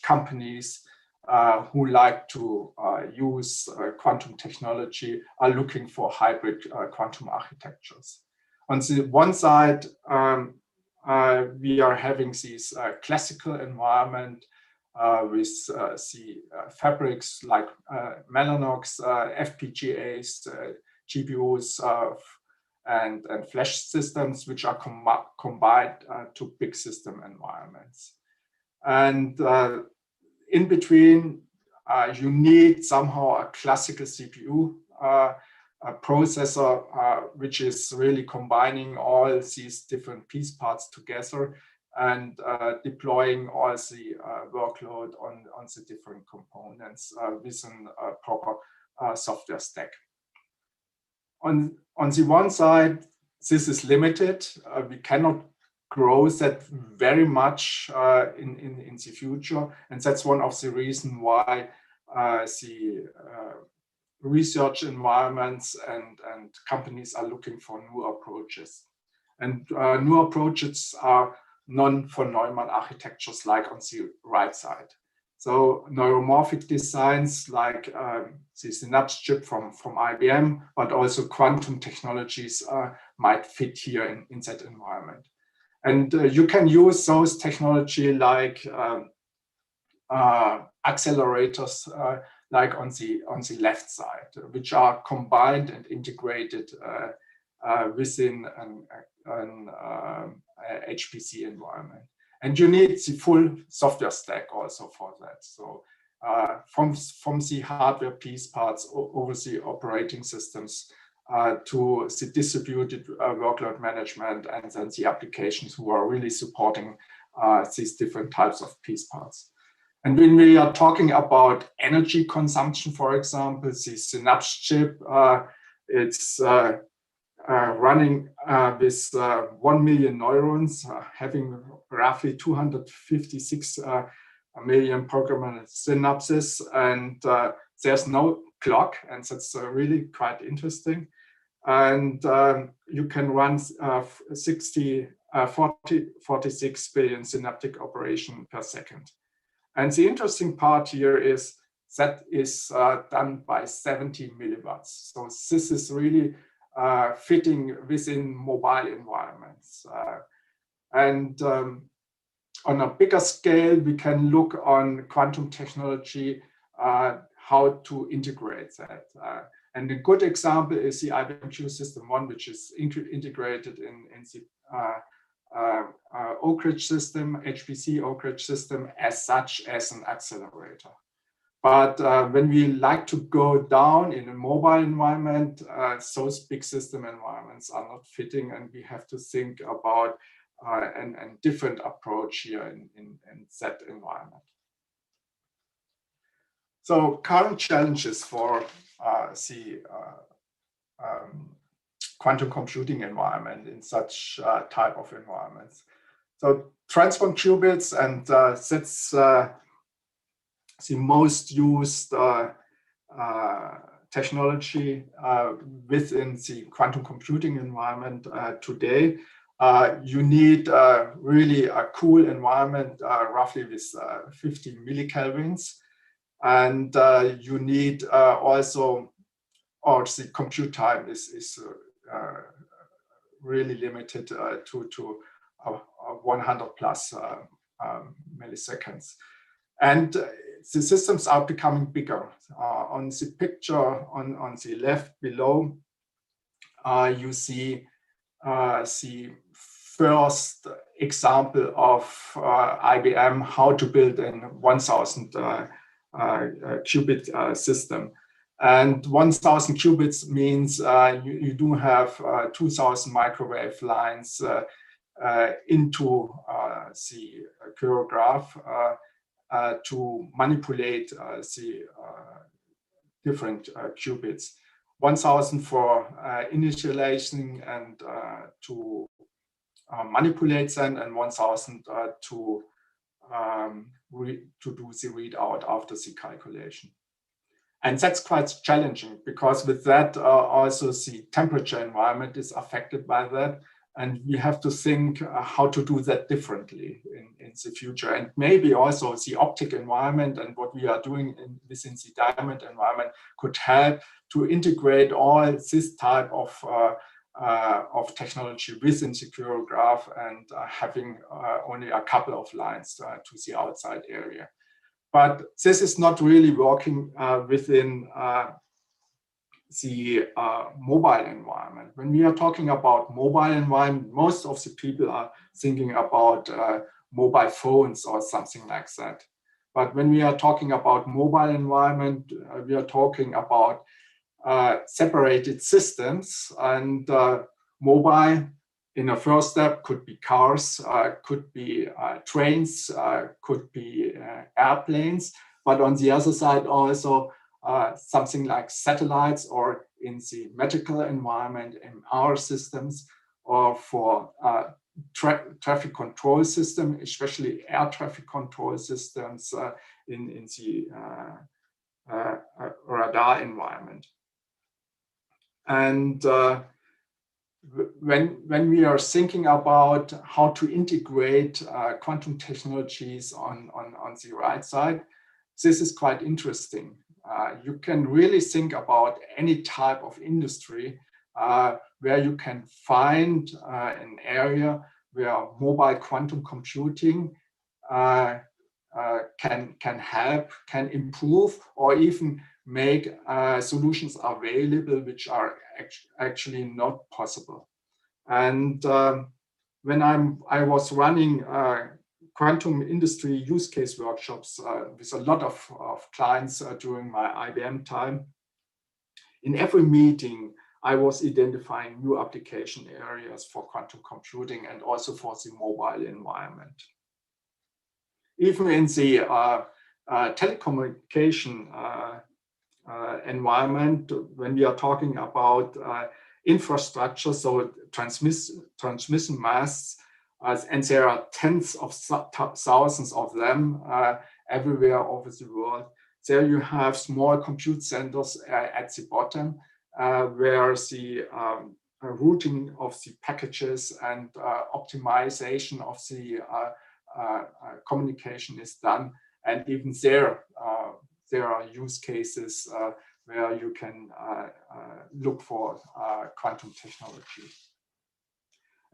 companies who like to use quantum technology are looking for hybrid quantum architectures. On the one side, we are having this classical environment with the fabrics like Mellanox, FPGAs, GPUs, and flash systems, which are combined to big system environments. And in between, you need somehow a classical CPU, a processor, which is really combining all these different piece parts together and deploying all the workload on the different components within a proper software stack. On the one side, this is limited. We cannot grow that very much in the future. And that's one of the reasons why the research environments and companies are looking for new approaches. And new approaches are non-von Neumann architectures like on the right side. So neuromorphic designs like the synapse chip from IBM, but also quantum technologies might fit here in that environment. And you can use those technology like accelerators like on the left side, which are combined and integrated within an HPC environment. And you need the full software stack also for that. So from the hardware piece parts over the operating systems to the distributed workload management and then the applications who are really supporting these different types of piece parts. And when we are talking about energy consumption, for example, the synapse chip, it's running with 1 million neurons, having roughly 256 million programmable synapses, and there's no clock, and that's really quite interesting. And you can run 46 billion synaptic operation per second. And the interesting part here is that is done by 70 milliwatts. So this is really fitting within mobile environments. And on a bigger scale, we can look on quantum technology, how to integrate that. And a good example is the IBM System 1, which is integrated in the Oak Ridge system, HPC Oak Ridge system, as such as an accelerator. But when we like to go down in a mobile environment, those big system environments are not fitting, and we have to think about a different approach here in that environment. So current challenges for the quantum computing environment in such type of environments. So transform qubits, and that's the most used technology within the quantum computing environment today. You need really a cool environment, roughly with 50 millikelvins. And you need also, or the compute time is really limited to 100 plus milliseconds. And the systems are becoming bigger. On the picture on the left below, you see the first example of IBM how to build a 1000 qubit system. And 1000 qubits means you do have 2000 microwave lines into the choreograph to manipulate the different qubits. 1000 for initializing and to manipulate them, and 1000 to do the readout after the calculation. And that's quite challenging, because with that also the temperature environment is affected by that. And we have to think how to do that differently in the future. And maybe also the optic environment and what we are doing within the diamond environment could help to integrate all this type of technology within the choreograph, and having only a couple of lines to the outside area. But this is not really working within the mobile environment. When we are talking about mobile environment, most of the people are thinking about mobile phones or something like that. But when we are talking about mobile environment, we are talking about separated systems, and mobile in a first step could be cars, could be trains, could be airplanes, but on the other side also something like satellites, or in the medical environment, MR systems, or for traffic control system, especially air traffic control systems in the radar environment. And when we are thinking about how to integrate quantum technologies on the right side, this is quite interesting. You can really think about any type of industry where you can find an area where mobile quantum computing can help, can improve, or even make solutions available which are actually not possible. And when I was running quantum industry use case workshops with a lot of clients during my IBM time, in every meeting I was identifying new application areas for quantum computing, and also for the mobile environment. Even in the telecommunication environment, when we are talking about infrastructure, so transmission masts, and there are tens of thousands of them everywhere over the world. There you have small compute centers at the bottom, where the routing of the packages and optimization of the communication is done. And even there are use cases where you can look for quantum technology.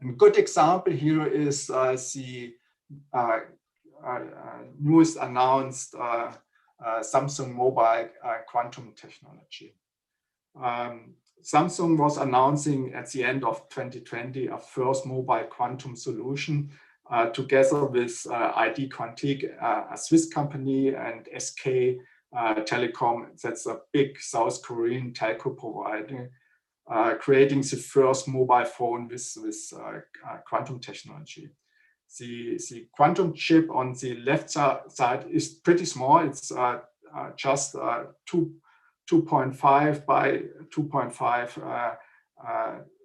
A good example here is the newest announced Samsung mobile quantum technology. Samsung was announcing at the end of 2020 a first mobile quantum solution together with ID Quantique, a Swiss company, and SK Telecom, that's a big South Korean telco provider, creating the first mobile phone with quantum technology. The quantum chip on the left side is pretty small. It's just 2.5 by 2.5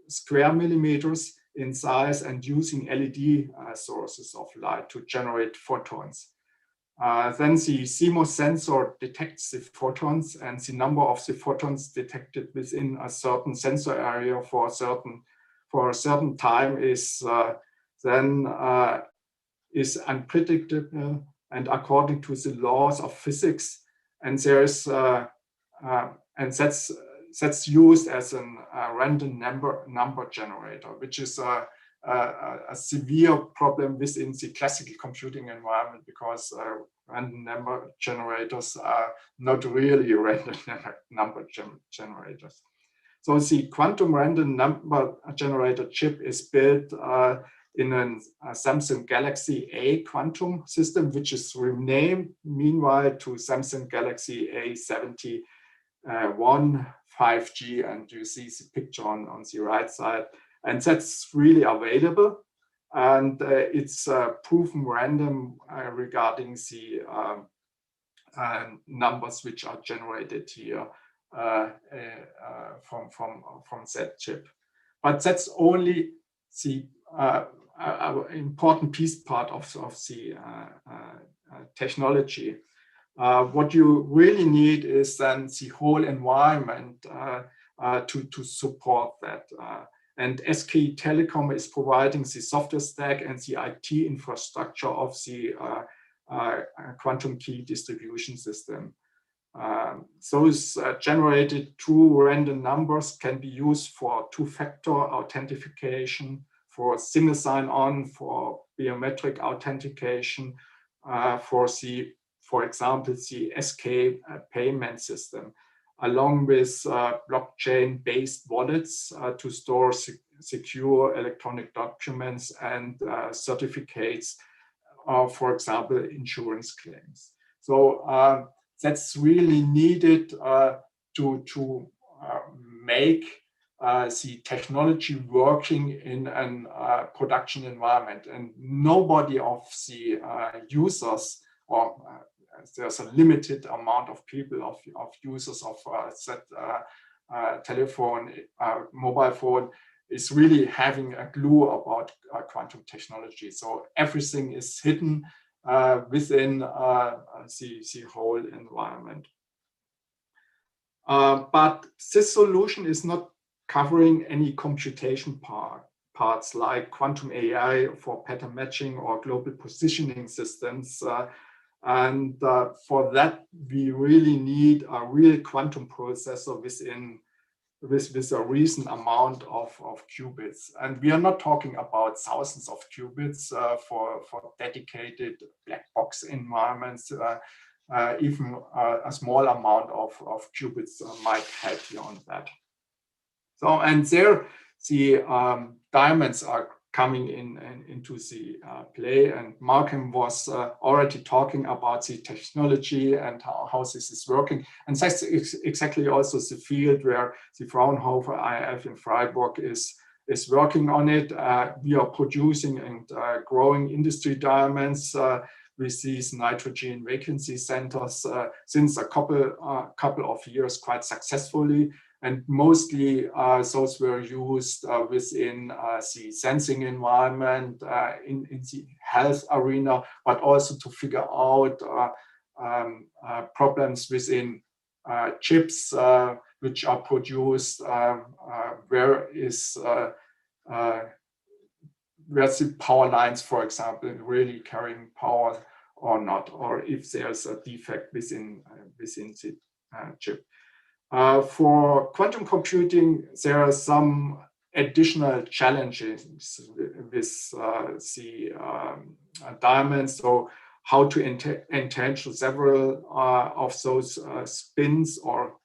square millimeters in size, and using LED sources of light to generate photons. Then the CMOS sensor detects the photons, and the number of the photons detected within a certain sensor area for a certain time is unpredictable and according to the laws of physics. And there's and that's used as a random number generator, which is a severe problem within the classical computing environment, because random number generators are not really random number generators. So the quantum random number generator chip is built in a Samsung Galaxy A quantum system, which is renamed meanwhile to Samsung Galaxy A71 5G, and you see the picture on the right side. And that's really available, and it's proven random regarding the numbers which are generated here from that chip. But that's only the important part of the technology. What you really need is then the whole environment to support that. And SK Telecom is providing the software stack and the IT infrastructure of the quantum key distribution system. Those generated true random numbers can be used for two-factor authentication, for single sign-on, for biometric authentication, for example, the SK payment system, along with blockchain-based wallets to store secure electronic documents and certificates, for example, insurance claims. So that's really needed to make the technology working in a production environment. And nobody of the users, or there's a limited amount of people, of users of that telephone, mobile phone, is really having a clue about quantum technology. So everything is hidden within the whole environment. But this solution is not covering any computation parts like quantum AI for pattern matching or global positioning systems. And for that, we really need a real quantum processor with a reasoned amount of qubits. And we are not talking about thousands of qubits for dedicated black box environments. Even a small amount of qubits might help you on that. So, and there the diamonds are coming into the play, and Markham was already talking about the technology and how this is working. And that's exactly also the field where the Fraunhofer IF in Freiburg is working on it. We are producing and growing industry diamonds with these nitrogen vacancy centers since a couple of years quite successfully. And mostly those were used within the sensing environment, in the health arena, but also to figure out problems within chips which are produced, where's the power lines, for example, really carrying power or not, or if there's a defect within the chip. For quantum computing, there are some additional challenges with the diamonds. So how to entangle several of those spins or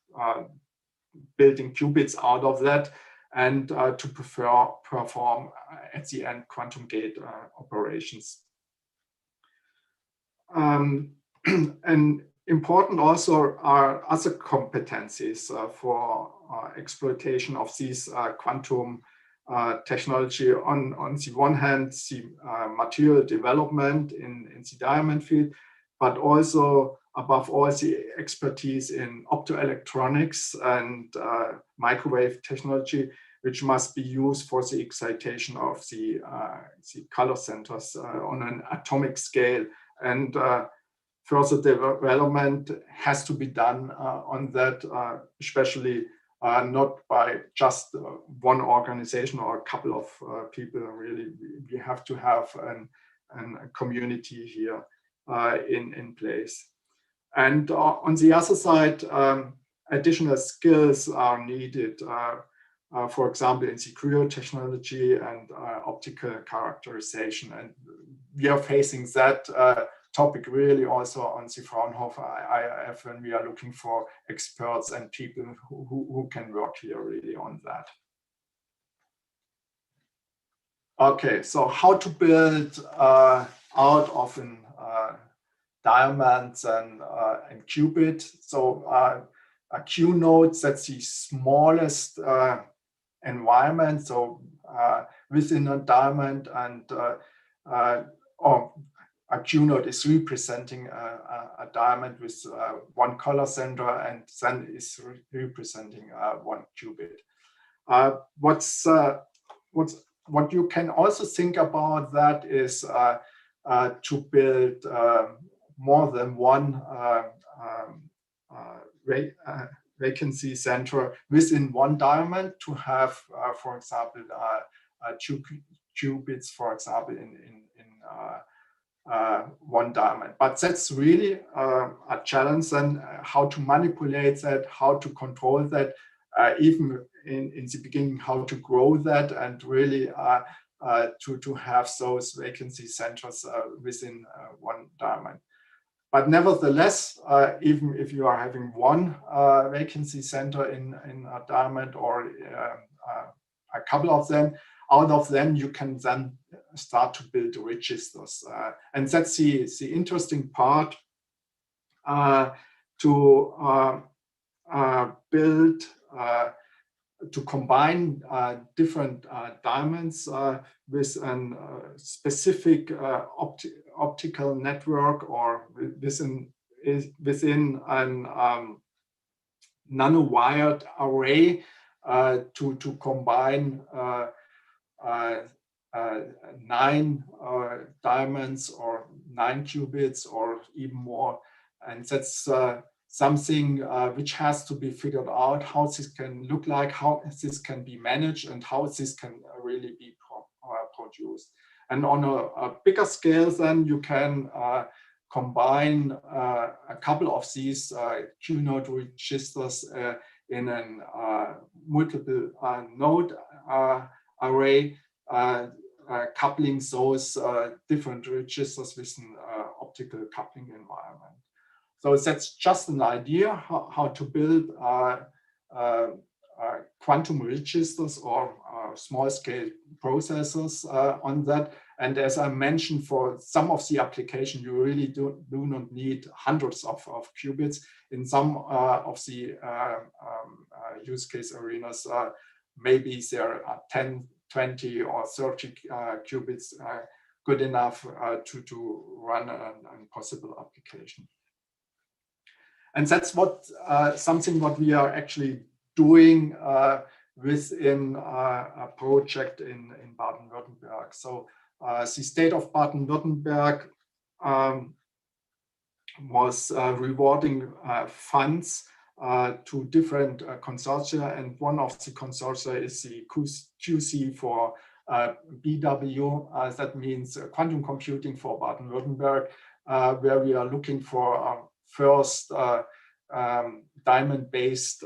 building qubits out of that, and to perform at the end quantum gate operations. And important also are other competencies for exploitation of these quantum technology. On the one hand, the material development in the diamond field, but also above all the expertise in optoelectronics and microwave technology, which must be used for the excitation of the color centers on an atomic scale. And further development has to be done on that, especially not by just one organization or a couple of people. Really, we have to have a community here in place. And on the other side, additional skills are needed, for example, in the cryotechnology and optical characterization. And we are facing that topic really also on the Fraunhofer IIF when we are looking for experts and people who can work here really on that. Okay, so how to build out of an diamonds and qubit. So a Q node, that's the smallest environment. So within a diamond, and a Q node is representing a diamond with one color center, and then is representing one qubit. What you can also think about that is to build more than one vacancy center within one diamond to have, for example, two qubits, for example, in one diamond. But that's really a challenge, and how to manipulate that, how to control that, even in the beginning, how to grow that, and really to have those vacancy centers within one diamond. But nevertheless, even if you are having one vacancy center in a diamond, or a couple of them, out of them you can then start to build registers. And that's the interesting part, to build, to combine different diamonds with a specific optical network, or within an nanowired array, to combine 9 diamonds or 9 qubits or even more. And that's something which has to be figured out, how this can look like, how this can be managed, and how this can really be produced. And on a bigger scale, then you can combine a couple of these Q node registers in a multiple node array, coupling those different registers with an optical coupling environment. So that's just an idea how to build quantum registers or small-scale processors on that. And as I mentioned, for some of the application, you really do not need hundreds of qubits. In some of the use case arenas, maybe there are 10, 20, or 30 qubits good enough to run a possible application. And that's something what we are actually doing within a project in Baden-Württemberg. So the state of Baden-Württemberg was rewarding funds to different consortia, and one of the consortia is the QC for BW, that means quantum computing for Baden-Württemberg, where we are looking for our first diamond-based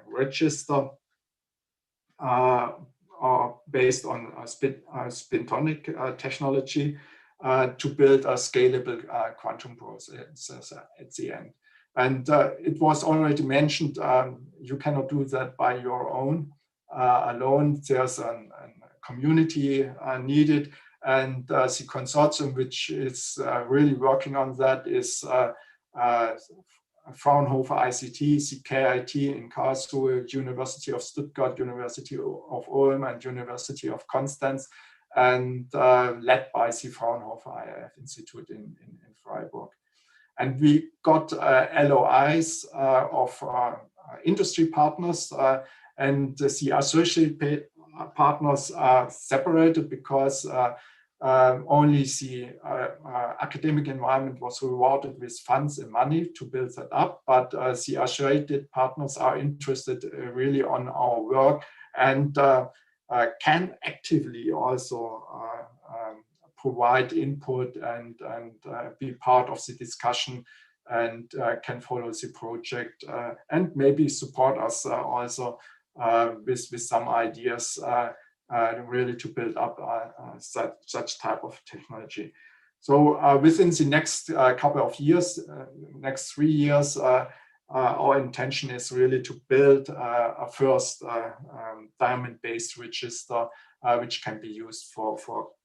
register or based on spintonic technology to build a scalable quantum process at the end. And it was already mentioned, you cannot do that by your own alone. There's a community needed, and the consortium which is really working on that is Fraunhofer ICT, KIT in Karlsruhe, University of Stuttgart, University of Ulm, and University of Constance, and led by the Fraunhofer IIF Institute in Freiburg. And we got LOIs of industry partners, and the associate partners are separated because only the academic environment was rewarded with funds and money to build that up, but the associated partners are interested really on our work and can actively also provide input and be part of the discussion, and can follow the project and maybe support us also with some ideas really to build up such type of technology. So within the next couple of years, next 3 years, our intention is really to build a first diamond-based register which can be used for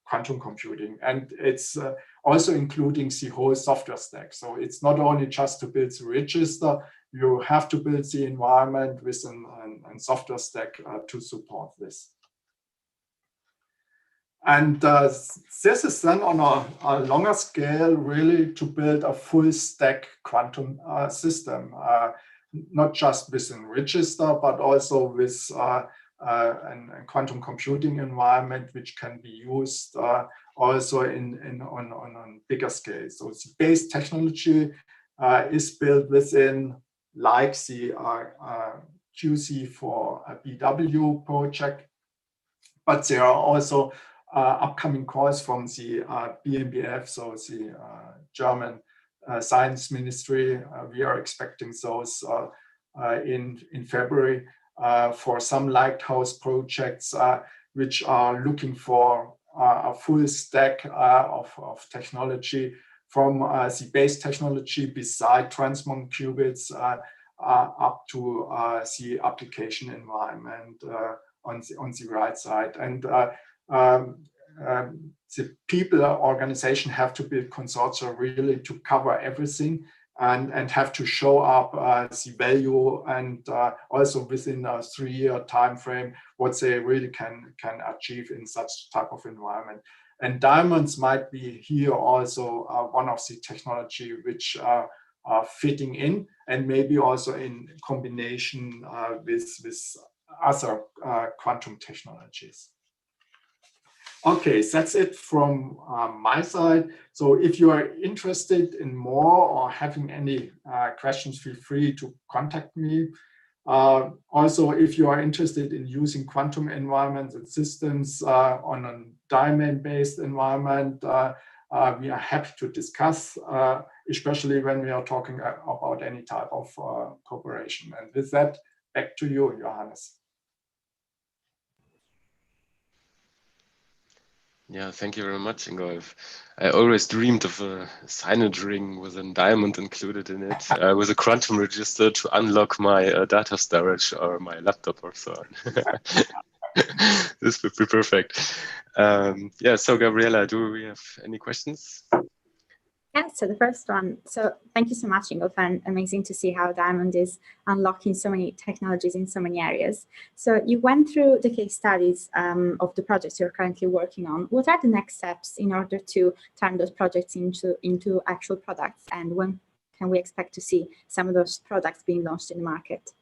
quantum computing. And it's also including the whole software stack. So it's not only just to build the register, you have to build the environment with a software stack to support this. And this is then on a longer scale really to build a full stack quantum system, not just within register, but also with a quantum computing environment which can be used also on bigger scale. So the base technology is built within, like the QC for a BW project, but there are also upcoming calls from the BMBF, so the German Science Ministry. We are expecting those in February for some lighthouse projects which are looking for a full stack of technology from the base technology beside transmon qubits up to the application environment on the right side. And the people organization have to build consortia really to cover everything and have to show up the value and also within a 3-year time frame what they really can achieve in such type of environment. And diamonds might be here also one of the technology which are fitting in, and maybe also in combination with other quantum technologies. Okay, so that's it from my side. So if you are interested in more or having any questions, feel free to contact me. Also, if you are interested in using quantum environments and systems on a diamond-based environment, we are happy to discuss, especially when we are talking about any type of cooperation. And with that, back to you, Johannes. Yeah, thank you very much, Ingo. I always dreamed of a signet ring with a diamond included in it, with a quantum register to unlock my data storage or my laptop or so on. This would be perfect. Yeah, so Gabriella, do we have any questions? Yeah, so the first one. So thank you so much, Ingo. And amazing to see how Diamond is unlocking so many technologies in so many areas. So you went through the case studies of the projects you're currently working on. What are the next steps in order to turn those projects into actual products? And when can we expect to see some of those products being launched in the market?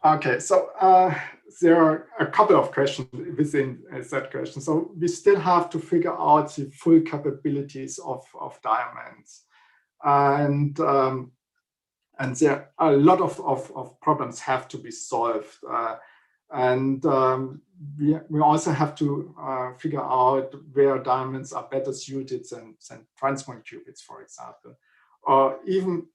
Okay, so there are a couple of questions within that question. So we still have to figure out the full capabilities of diamonds, and there are a lot of problems have to be solved, and we also have to figure out where diamonds are better suited than transmon qubits, for example, or even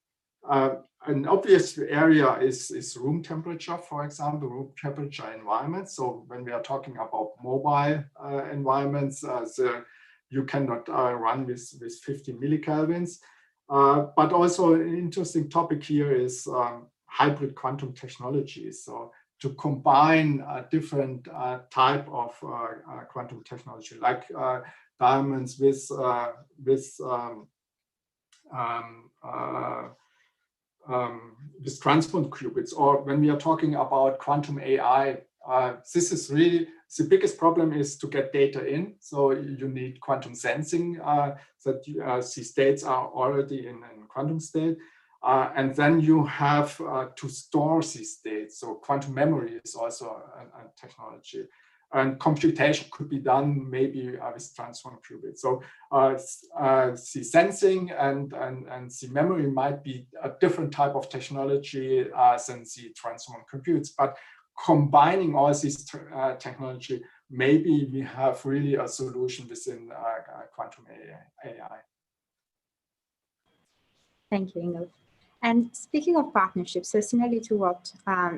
An obvious area is room temperature, for example, room temperature environments. So when we are talking about mobile environments, you cannot run with 50 millikelvins. But also an interesting topic here is hybrid quantum technologies. So to combine a different type of quantum technology, like diamonds with transport qubits, or when we are talking about quantum AI, this is really the biggest problem is to get data in. So you need quantum sensing that the states are already in quantum state. And then you have to store these states. So quantum memory is also a technology. And computation could be done maybe with transform qubits. So the sensing and the memory might be a different type of technology than the transform computes. But combining all this technology, maybe we have really a solution within quantum AI. Thank you, Ingo. And speaking of partnerships, so similarly to what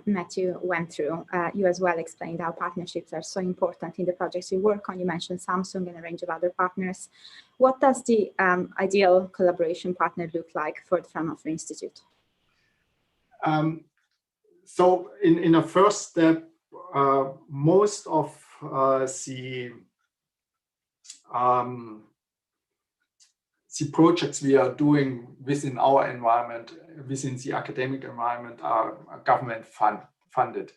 Matthew went through, you as well explained how partnerships are so important in the projects you work on. You mentioned Samsung and a range of other partners. What does the ideal collaboration partner look like for the Fraunhofer Institute? So in a first step, most of the projects we are doing within our environment, within the academic environment, are government funded.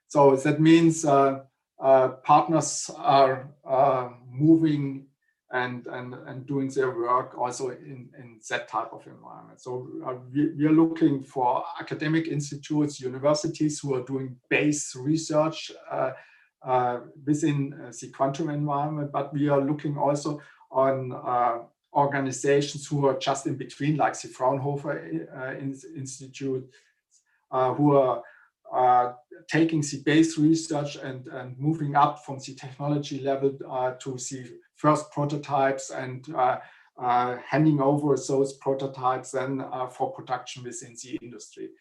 So that means partners are moving and doing their work also in that type of environment. So we are looking for academic institutes, universities who are doing base research within the quantum environment, but we are looking also on organizations who are just in between, like the Fraunhofer Institute, who are taking the base research and moving up from the technology level to the first prototypes and handing over those prototypes then for production within the industry.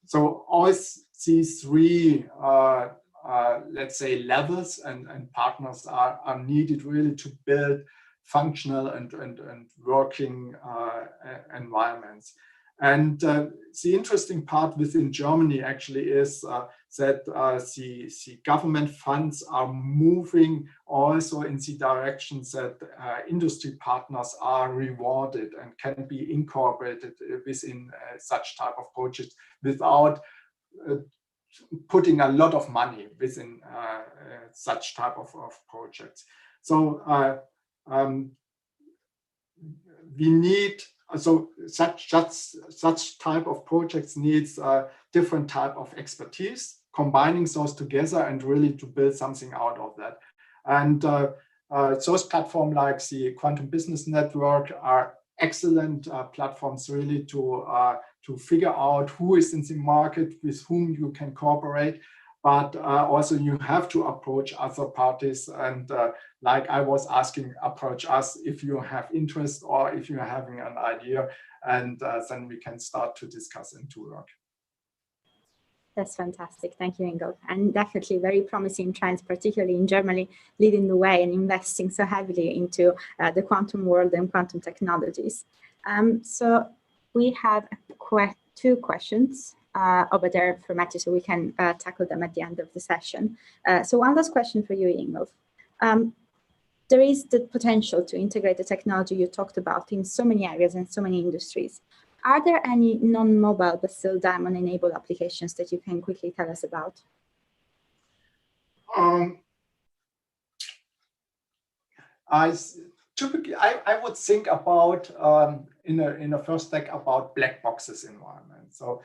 So all these three, let's say, levels and partners are needed really to build functional and working environments. And the interesting part within Germany actually is that the government funds are moving also in the directions that industry partners are rewarded and can be incorporated within such type of projects without putting a lot of money within such type of projects. So we need, so such type of projects needs a different type of expertise, combining those together and really to build something out of that. And those platforms like the Quantum Business Network are excellent platforms really to figure out who is in the market, with whom you can cooperate. But also you have to approach other parties and like I was asking, approach us if you have interest or if you're having an idea, and then we can start to discuss and to work. That's fantastic. Thank you, Ingo. And definitely very promising trends, particularly in Germany, leading the way and investing so heavily into the quantum world and quantum technologies. So we have two questions over there for Matthew, so we can tackle them at the end of the session. So one last question for you, Ingo. There is the potential to integrate the technology you talked about in so many areas and so many industries. Are there any non-mobile but still diamond-enabled applications that you can quickly tell us about? I would think about in a first step about black boxes environment. So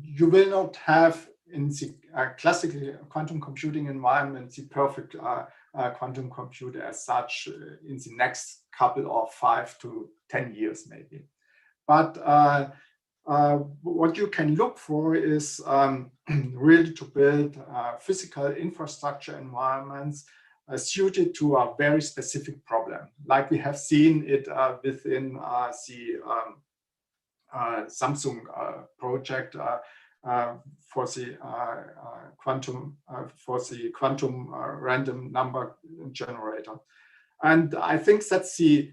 you will not have in the classical quantum computing environment the perfect quantum computer as such in the next couple of 5 to 10 years maybe. But what you can look for is really to build physical infrastructure environments suited to a very specific problem, like we have seen it within Samsung project for the quantum random number generator. And I think that's the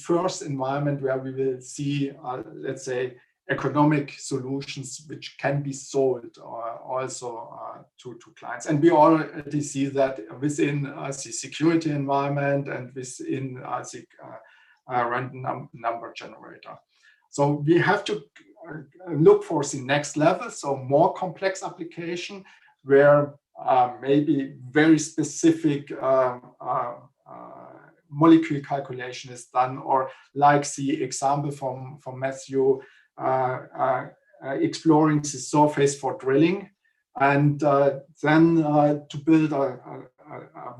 first environment where we will see, let's say, economic solutions which can be sold also to clients. And we already see that within the security environment and within the random number generator. So we have to look for the next level, so more complex application where maybe very specific molecule calculation is done, or like the example from Matthew, exploring the surface for drilling, and then to build a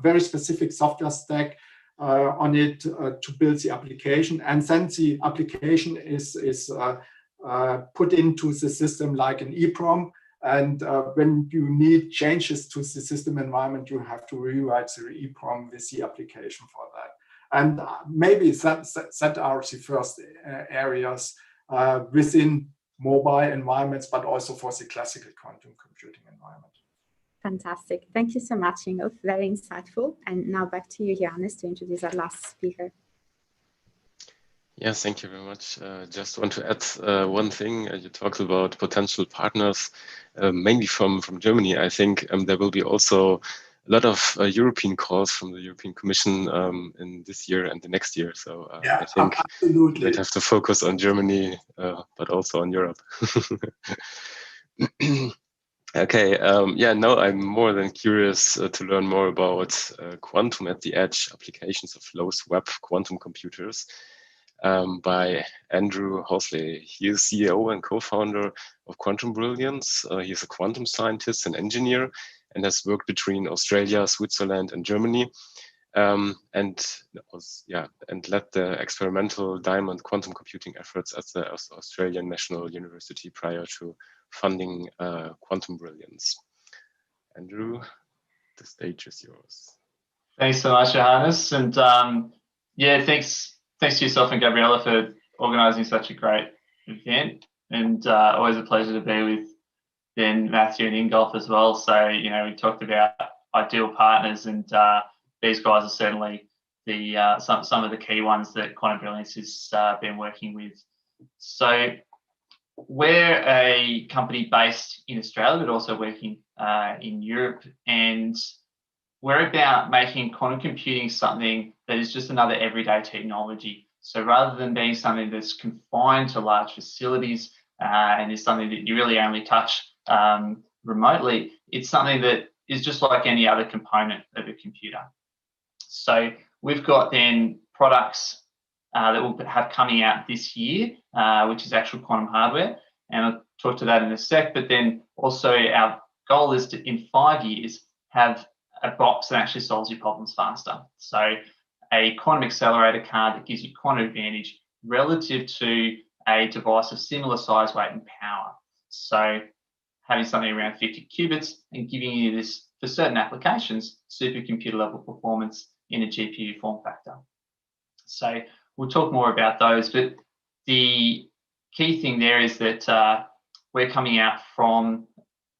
very specific software stack on it to build the application, and then the application is put into the system like an EEPROM, and when you need changes to the system environment, you have to rewrite the EEPROM with the application for that. And maybe that are the first areas within mobile environments, but also for the classical quantum computing environment. Fantastic. Thank you so much, Ingo. Very insightful. And now back to you, Johannes, to introduce our last speaker. Yes, thank you very much. Just want to add one thing. You talked about potential partners, mainly from Germany. I think there will be also a lot of European calls from the European Commission in this year and the next year. So yeah, I think absolutely. we'd have to focus on Germany, but also on Europe. Okay, yeah, now I'm more than curious to learn more about quantum at the edge applications of low-SWAP quantum computers by Andrew Hosley. He is CEO and co-founder of Quantum Brilliance. He is a quantum scientist and engineer and has worked between Australia, Switzerland, and Germany, and led the experimental diamond quantum computing efforts at the Australian National University prior to funding Quantum Brilliance. Andrew, the stage is yours. Thanks so much, Johannes, and yeah, thanks to yourself and Gabriella for organising such a great event, and always a pleasure to be with then Matthew and Ingo as well. So, you know, we talked about ideal partners, and these guys are certainly the some of the key ones that Quantum Brilliance has been working with. So we're a company based in Australia, but also working in Europe, and we're about making quantum computing something that is just another everyday technology. So rather than being something that's confined to large facilities and is something that you really only touch remotely, it's something that is just like any other component of a computer. So we've got then products that we'll have coming out this year, which is actual quantum hardware, and I'll talk to that in a sec. But then also our goal is to, in 5 years, have a box that actually solves your problems faster. So a quantum accelerator card that gives you quantum advantage relative to a device of similar size, weight, and power. So having something around 50 qubits and giving you this, for certain applications, supercomputer level performance in a GPU form factor. So we'll talk more about those, but the key thing there is that we're coming out from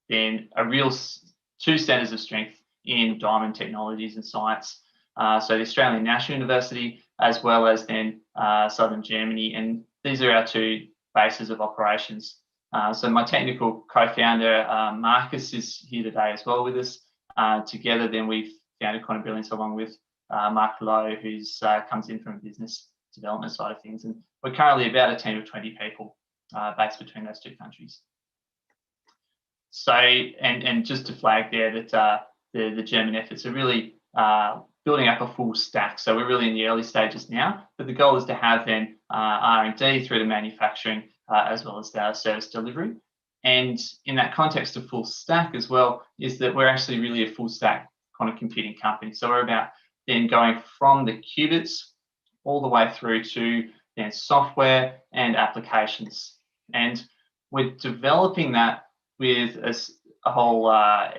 then a real 2 centres of strength in diamond technologies and science. So the Australian National University, as well as then Southern Germany, and these are our 2 bases of operations. So my technical co-founder, Marcus, is here today as well with us. Together then we've founded Quantum Brilliance along with Mark Lowe, who's comes in from a business development side of things. And we're currently about a team of 20 people based between those 2 countries. So, and just to flag there that the German efforts are really building up a full stack. So we're really in the early stages now, but the goal is to have then R&D through to manufacturing as well as our service delivery. And in that context of full stack as well, is that we're actually really a full stack quantum computing company. So we're about then going from the qubits all the way through to then software and applications. And we're developing that with a whole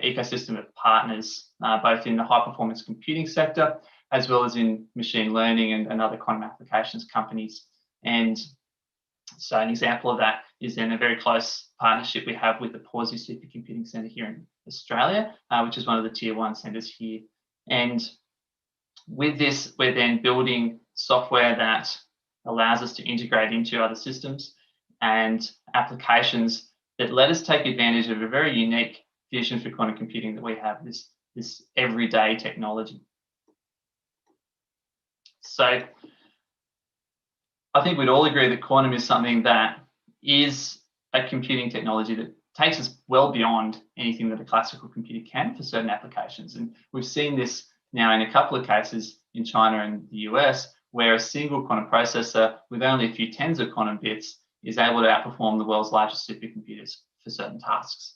ecosystem of partners, both in the high performance computing sector, as well as in machine learning and other quantum applications companies. And so an example of that is then a very close partnership we have with the Pawsey Supercomputing Centre here in Australia, which is one of the tier 1 centres here. And with this, we're then building software that allows us to integrate into other systems and applications that let us take advantage of a very unique vision for quantum computing that we have, this everyday technology. So I think we'd all agree that quantum is something that is a computing technology that takes us well beyond anything that a classical computer can for certain applications. And we've seen this now in a couple of cases in China and the US, where a single quantum processor with only a few tens of quantum bits is able to outperform the world's largest supercomputers for certain tasks.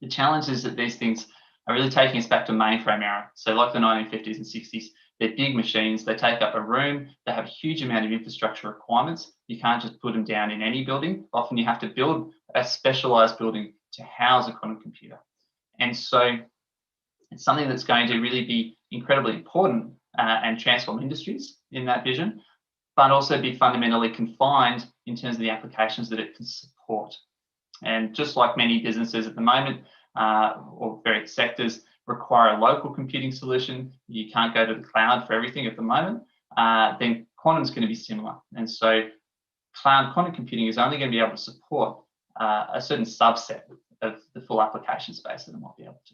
The challenge is that these things are really taking us back to mainframe era. So like the 1950s and 60s, they're big machines, they take up a room, they have a huge amount of infrastructure requirements. You can't just put them down in any building. Often you have to build a specialized building to house a quantum computer. And so it's something that's going to really be incredibly important and transform industries in that vision, but also be fundamentally confined in terms of the applications that it can support. And just like many businesses at the moment, or various sectors require a local computing solution, you can't go to the cloud for everything at the moment, then quantum is going to be similar. And so cloud quantum computing is only going to be able to support a certain subset of the full application space that it might be able to.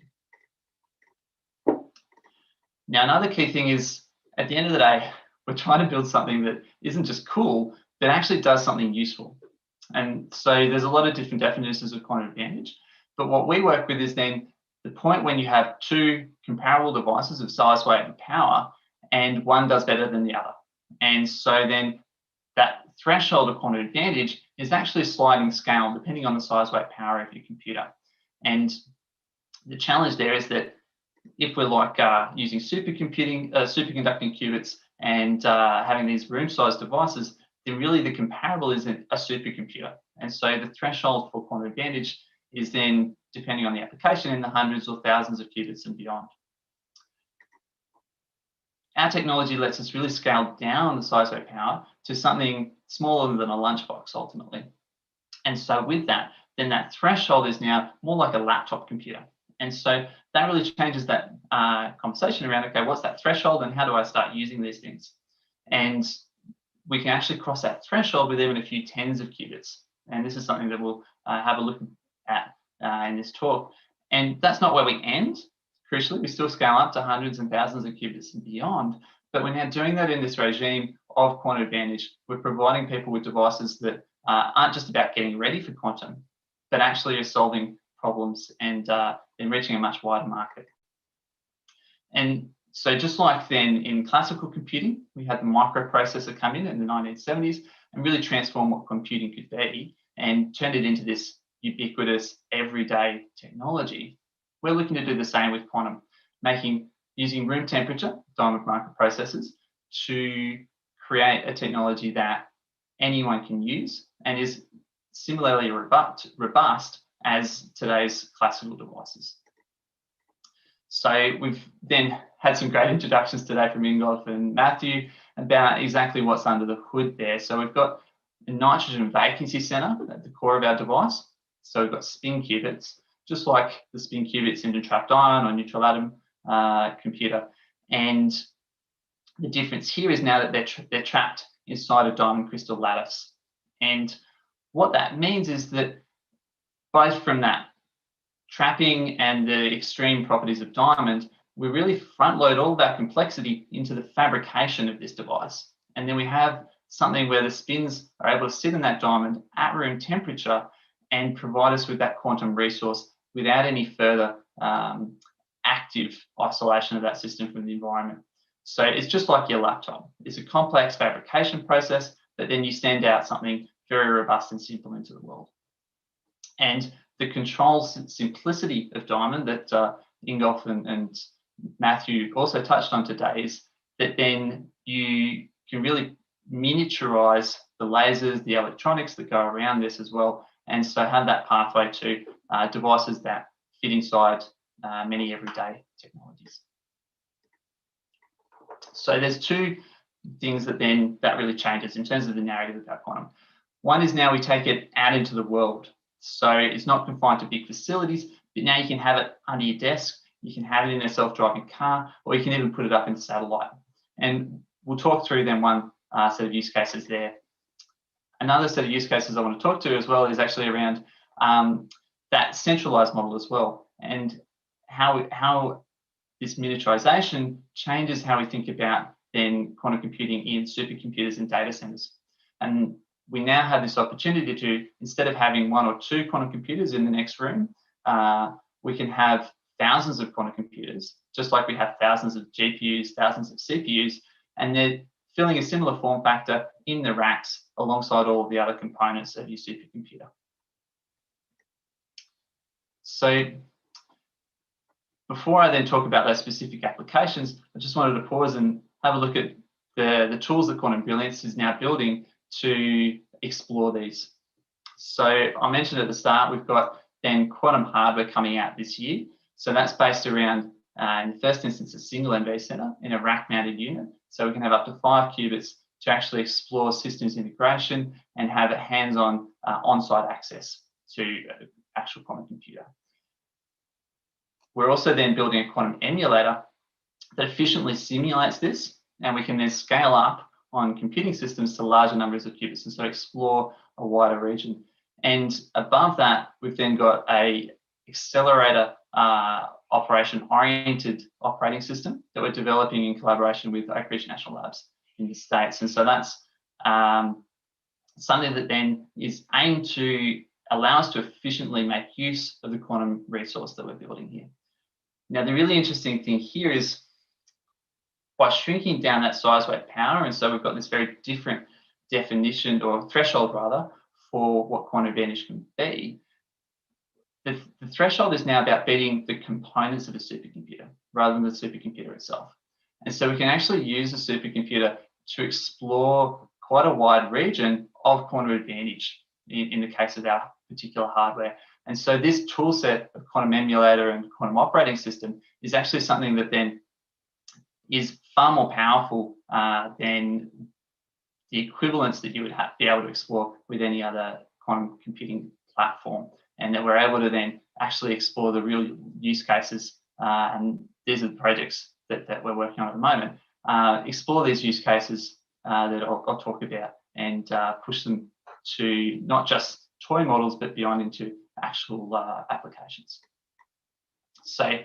Now, another key thing is, at the end of the day, we're trying to build something that isn't just cool, but actually does something useful. And so there's a lot of different definitions of quantum advantage. But what we work with is then the point when you have two comparable devices of size, weight, and power, and one does better than the other. And so then that threshold of quantum advantage is actually a sliding scale depending on the size, weight, power of your computer. And the challenge there is that if we're like using superconducting qubits and having these room-sized devices, then really the comparable is a supercomputer. And so the threshold for quantum advantage is then, depending on the application, in the hundreds or thousands of qubits and beyond. Our technology lets us really scale down the size weight power to something smaller than a lunchbox ultimately. And so with that, then that threshold is now more like a laptop computer. And so that really changes that conversation around, okay, what's that threshold and how do I start using these things? And we can actually cross that threshold with even a few tens of qubits. And this is something that we'll have a look at in this talk. And that's not where we end. Crucially, we still scale up to hundreds and thousands of qubits and beyond. But we're now doing that in this regime of quantum advantage. We're providing people with devices that aren't just about getting ready for quantum, but actually are solving problems and then reaching a much wider market. And so just like then in classical computing, we had the microprocessor come in the 1970s and really transform what computing could be and turned it into this ubiquitous everyday technology. We're looking to do the same with quantum, using room temperature diamond microprocessors to create a technology that anyone can use and is similarly robust as today's classical devices. So we've then had some great introductions today from Ingo and Matthew about exactly what's under the hood there. So we've got a nitrogen vacancy center at the core of our device. So we've got spin qubits, just like the spin qubits in a trapped ion or neutral atom computer. And the difference here is now that they're trapped inside a diamond crystal lattice. And what that means is that both from that trapping and the extreme properties of diamond, we really front load all of our complexity into the fabrication of this device. And then we have something where the spins are able to sit in that diamond at room temperature and provide us with that quantum resource without any further active isolation of that system from the environment. So it's just like your laptop. It's a complex fabrication process, but then you send out something very robust and simple into the world. And the control simplicity of diamond that Ingo and Matthew also touched on today is that then you can really miniaturize the lasers, the electronics that go around this as well, and so have that pathway to devices that fit inside many everyday technologies. So there's two things that really changes in terms of the narrative about quantum. One is now we take it out into the world. So it's not confined to big facilities, but now you can have it under your desk, you can have it in a self-driving car, or you can even put it up in satellite. And we'll talk through then one set of use cases there. Another set of use cases I want to talk to as well is actually around that centralized model as well, and how this miniaturization changes how we think about then quantum computing in supercomputers and data centers. And we now have this opportunity to, instead of having 1 or 2 quantum computers in the next room, we can have thousands of quantum computers, just like we have thousands of GPUs, thousands of CPUs, and they're filling a similar form factor in the racks alongside all of the other components of your supercomputer. So before I then talk about those specific applications, I just wanted to pause and have a look at the tools that Quantum Brilliance is now building to explore these. So I mentioned at the start, we've got then quantum hardware coming out this year. So that's based around, in the first instance, a single MV center in a rack-mounted unit. So we can have up to 5 qubits to actually explore systems integration and have a hands-on on-site access to an actual quantum computer. We're also then building a quantum emulator that efficiently simulates this, and we can then scale up on computing systems to larger numbers of qubits, and so explore a wider region. And above that, we've then got a accelerator operation-oriented operating system that we're developing in collaboration with Oak Ridge National Labs in the States. And so that's something that then is aimed to allow us to efficiently make use of the quantum resource that we're building here. Now, the really interesting thing here is by shrinking down that size, weight, power, and so we've got this very different definition, or threshold rather, for what quantum advantage can be. The threshold is now about beating the components of a supercomputer rather than the supercomputer itself. And so we can actually use a supercomputer to explore quite a wide region of quantum advantage in the case of our particular hardware. And so this tool set of quantum emulator and quantum operating system is actually something that then is far more powerful than the equivalents that you would be able to explore with any other quantum computing platform, and that we're able to then actually explore the real use cases, and these are the projects that we're working on at the moment, explore these use cases that I'll talk about, and push them to not just toy models, but beyond into actual applications. So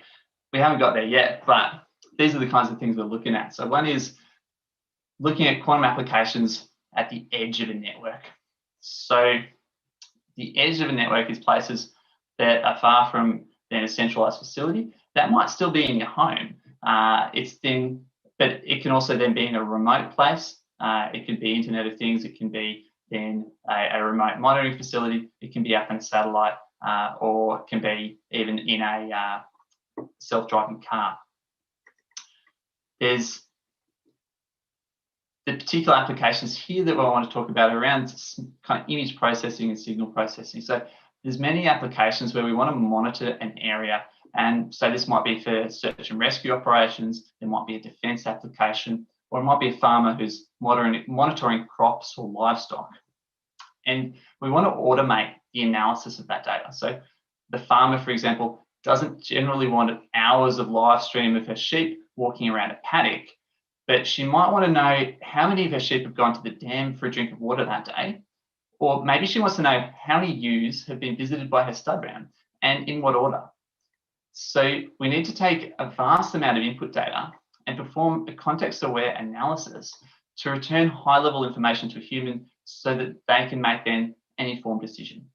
we haven't got there yet, but these are the kinds of things we're looking at. So one is looking at quantum applications at the edge of a network. So the edge of a network is places that are far from then a centralized facility. That might still be in your home. But it can also then be in a remote place. It could be Internet of Things. It can be then a remote monitoring facility. It can be up in a satellite, or it can be even in a self-driving car. There's the particular applications here that I want to talk about around kind of image processing and signal processing. So there's many applications where we want to monitor an area. And so this might be for search and rescue operations. There might be a defense application, or it might be a farmer who's monitoring crops or livestock. And we want to automate the analysis of that data. So the farmer, for example, doesn't generally want hours of live stream of her sheep walking around a paddock, but she might want to know how many of her sheep have gone to the dam for a drink of water that day. Or maybe she wants to know how many ewes have been visited by her stud ram and in what order. So we need to take a vast amount of input data and perform a context-aware analysis to return high-level information to a human so that they can make then an informed decision.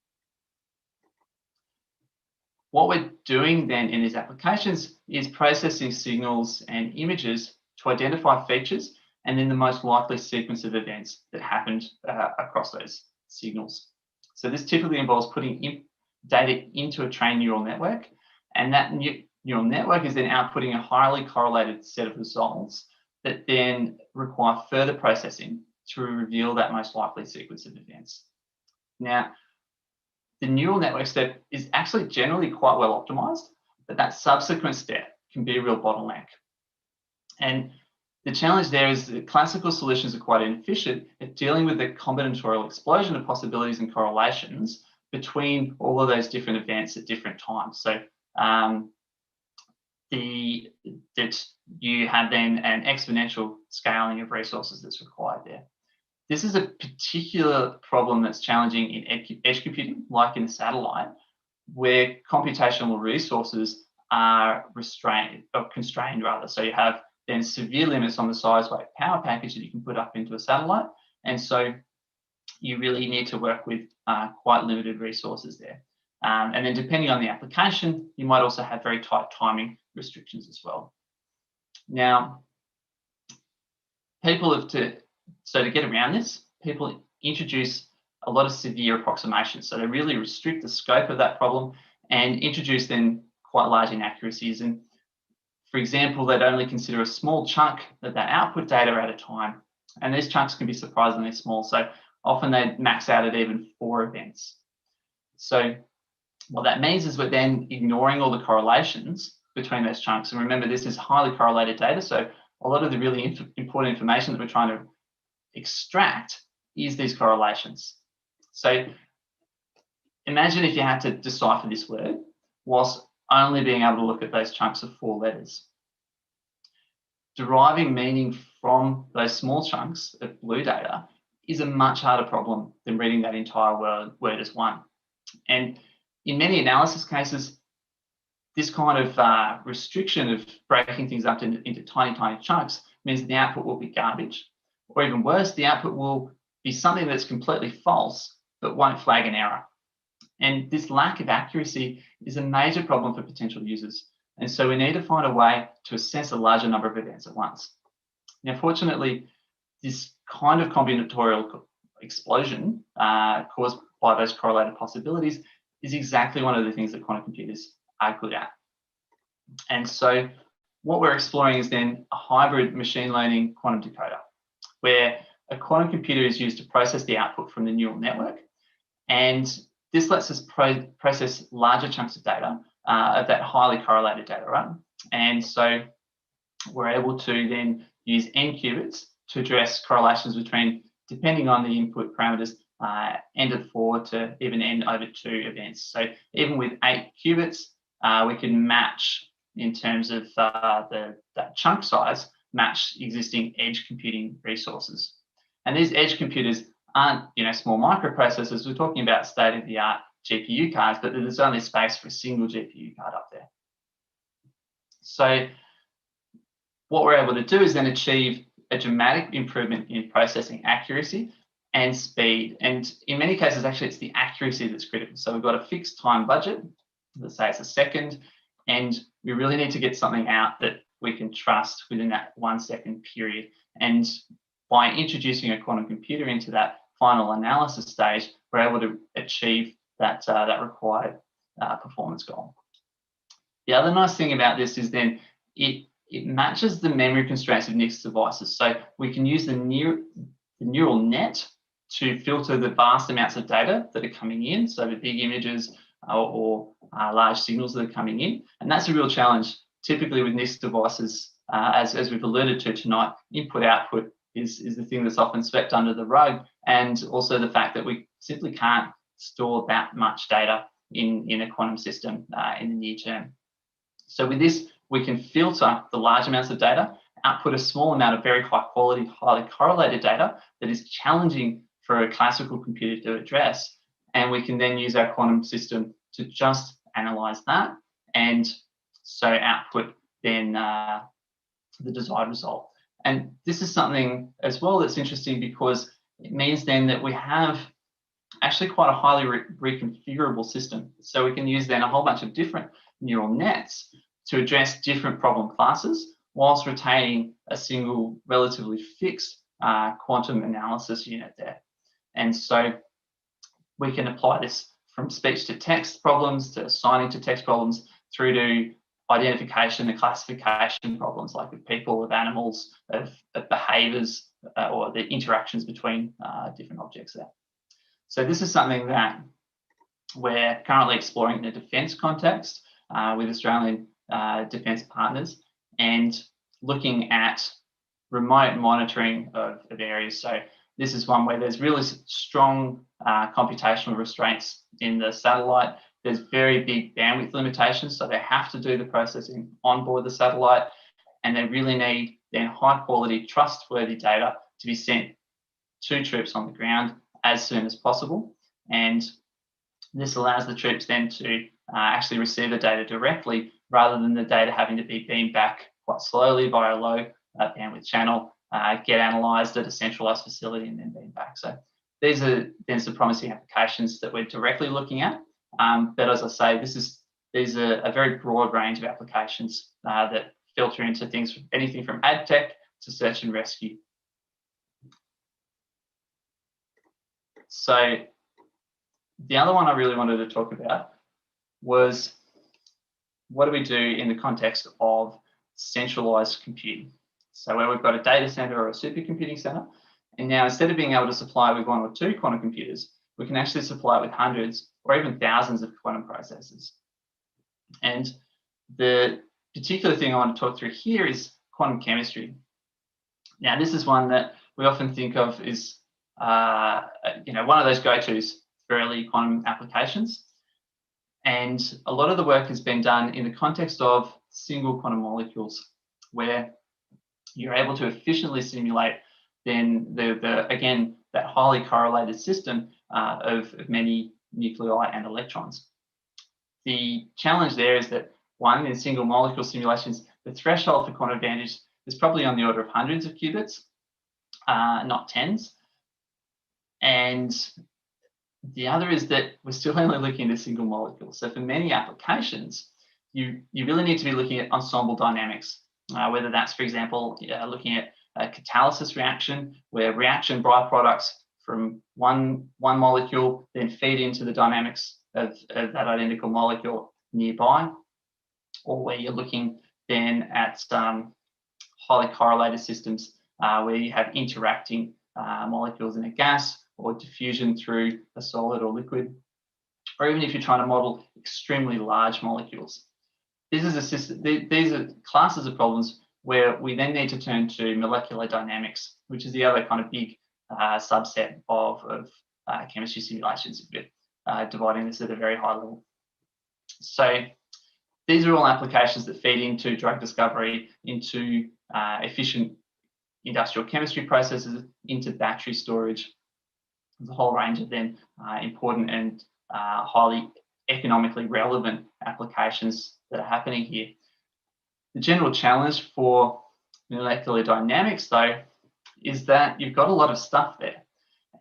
What we're doing then in these applications is processing signals and images to identify features and then the most likely sequence of events that happened across those signals. So this typically involves putting data into a trained neural network, and that neural network is then outputting a highly correlated set of results that then require further processing to reveal that most likely sequence of events. Now, the neural network step is actually generally quite well optimized, but that subsequent step can be a real bottleneck. And The challenge there is that classical solutions are quite inefficient at dealing with the combinatorial explosion of possibilities and correlations between all of those different events at different times. So that you have then an exponential scaling of resources that's required there. This is a particular problem that's challenging in edge computing, like in a satellite, where computational resources are restrained or constrained rather. So you have then severe limits on the size, weight, power package that you can put up into a satellite. And so you really need to work with quite limited resources there. And then depending on the application, you might also have very tight timing restrictions as well. Now, to get around this, people introduce a lot of severe approximations. So they really restrict the scope of that problem and introduce then quite large inaccuracies. And for example, they'd only consider a small chunk of that output data at a time. And these chunks can be surprisingly small. So often they max out at even 4 events. So what that means is we're then ignoring all the correlations between those chunks. And remember, this is highly correlated data. So a lot of the really important information that we're trying to extract is these correlations. So imagine if you had to decipher this word whilst only being able to look at those chunks of 4 letters. Deriving meaning from those small chunks of blue data is a much harder problem than reading that entire word as one. And in many analysis cases, this kind of restriction of breaking things up into tiny, tiny chunks means the output will be garbage, or even worse, the output will be something that's completely false, but won't flag an error. And this lack of accuracy is a major problem for potential users. And so we need to find a way to assess a larger number of events at once. Now, fortunately, this kind of combinatorial explosion caused by those correlated possibilities is exactly one of the things that quantum computers are good at. And so what we're exploring is then a hybrid machine learning quantum decoder, where a quantum computer is used to process the output from the neural network. And this lets us process larger chunks of data, of that highly correlated data, right? And so we're able to then use n qubits to address correlations between, depending on the input parameters, n to the 4 to even n over 2 events. So even with 8 qubits, we can match in terms of that chunk size, match existing edge computing resources. And these edge computers aren't, small microprocessors. We're talking about state-of-the-art GPU cards, but there's only space for a single GPU card up there. So what we're able to do is then achieve a dramatic improvement in processing accuracy and speed. And in many cases, actually, it's the accuracy that's critical. So we've got a fixed time budget, let's say it's a second, and we really need to get something out that we can trust within that 1 second period. And by introducing a quantum computer into that final analysis stage, we're able to achieve that required performance goal. The other nice thing about this is then it matches the memory constraints of NIC's devices. So we can use the neural net to filter the vast amounts of data that are coming in, so the big images or large signals that are coming in. And that's a real challenge. Typically with NIC's devices, as we've alluded to tonight, input-output is the thing that's often swept under the rug, and also the fact that we simply can't store that much data in a quantum system in the near term. So with this, we can filter the large amounts of data, output a small amount of very high quality, highly correlated data that is challenging for a classical computer to address. And we can then use our quantum system to just analyze that, and so output then the desired result. And this is something as well that's interesting, because it means then that we have actually quite a highly reconfigurable system. So we can use then a whole bunch of different neural nets to address different problem classes whilst retaining a single relatively fixed quantum analysis unit there. And so we can apply this from speech to text problems to assigning to text problems through to identification and classification problems, like of people, of animals, of behaviours, or the interactions between different objects there. So this is something that we're currently exploring in a defence context with Australian defence partners, and looking at remote monitoring of areas. So this is one where there's really strong computational restraints in the satellite. There's very big bandwidth limitations, so they have to do the processing on board the satellite, and they really need then high quality, trustworthy data to be sent to troops on the ground as soon as possible. And this allows the troops then to actually receive the data directly, rather than the data having to be beamed back quite slowly via a low bandwidth channel, get analysed at a centralised facility and then beamed back. So these are then some promising applications that we're directly looking at. But as I say, these are a very broad range of applications that filter into things, anything from ad tech to search and rescue. So the other one I really wanted to talk about was, what do we do in the context of centralized computing? So where we've got a data center or a supercomputing center, and now instead of being able to supply with 1 or 2 quantum computers, we can actually supply with hundreds or even thousands of quantum processors. And the particular thing I want to talk through here is quantum chemistry. Now, this is one that we often think of as one of those go-tos for early quantum applications. And a lot of the work has been done in the context of single quantum molecules, where you're able to efficiently simulate then again, that highly correlated system of many nuclei and electrons. The challenge there is that, one, in single molecule simulations, the threshold for quantum advantage is probably on the order of hundreds of qubits, not tens. And the other is that we're still only looking at a single molecule. So for many applications, you really need to be looking at ensemble dynamics, whether that's, for example, looking at a catalysis reaction, where reaction byproducts from one molecule then feed into the dynamics of that identical molecule nearby, or where you're looking then at highly correlated systems where you have interacting molecules in a gas, or diffusion through a solid or liquid, or even if you're trying to model extremely large molecules. These are classes of problems where we then need to turn to molecular dynamics, which is the other kind of big subset of chemistry simulations, if we're dividing this at a very high level. So these are all applications that feed into drug discovery, into efficient industrial chemistry processes, into battery storage. There's a whole range of then important and highly economically relevant applications that are happening here. The general challenge for molecular dynamics, though, is that you've got a lot of stuff there.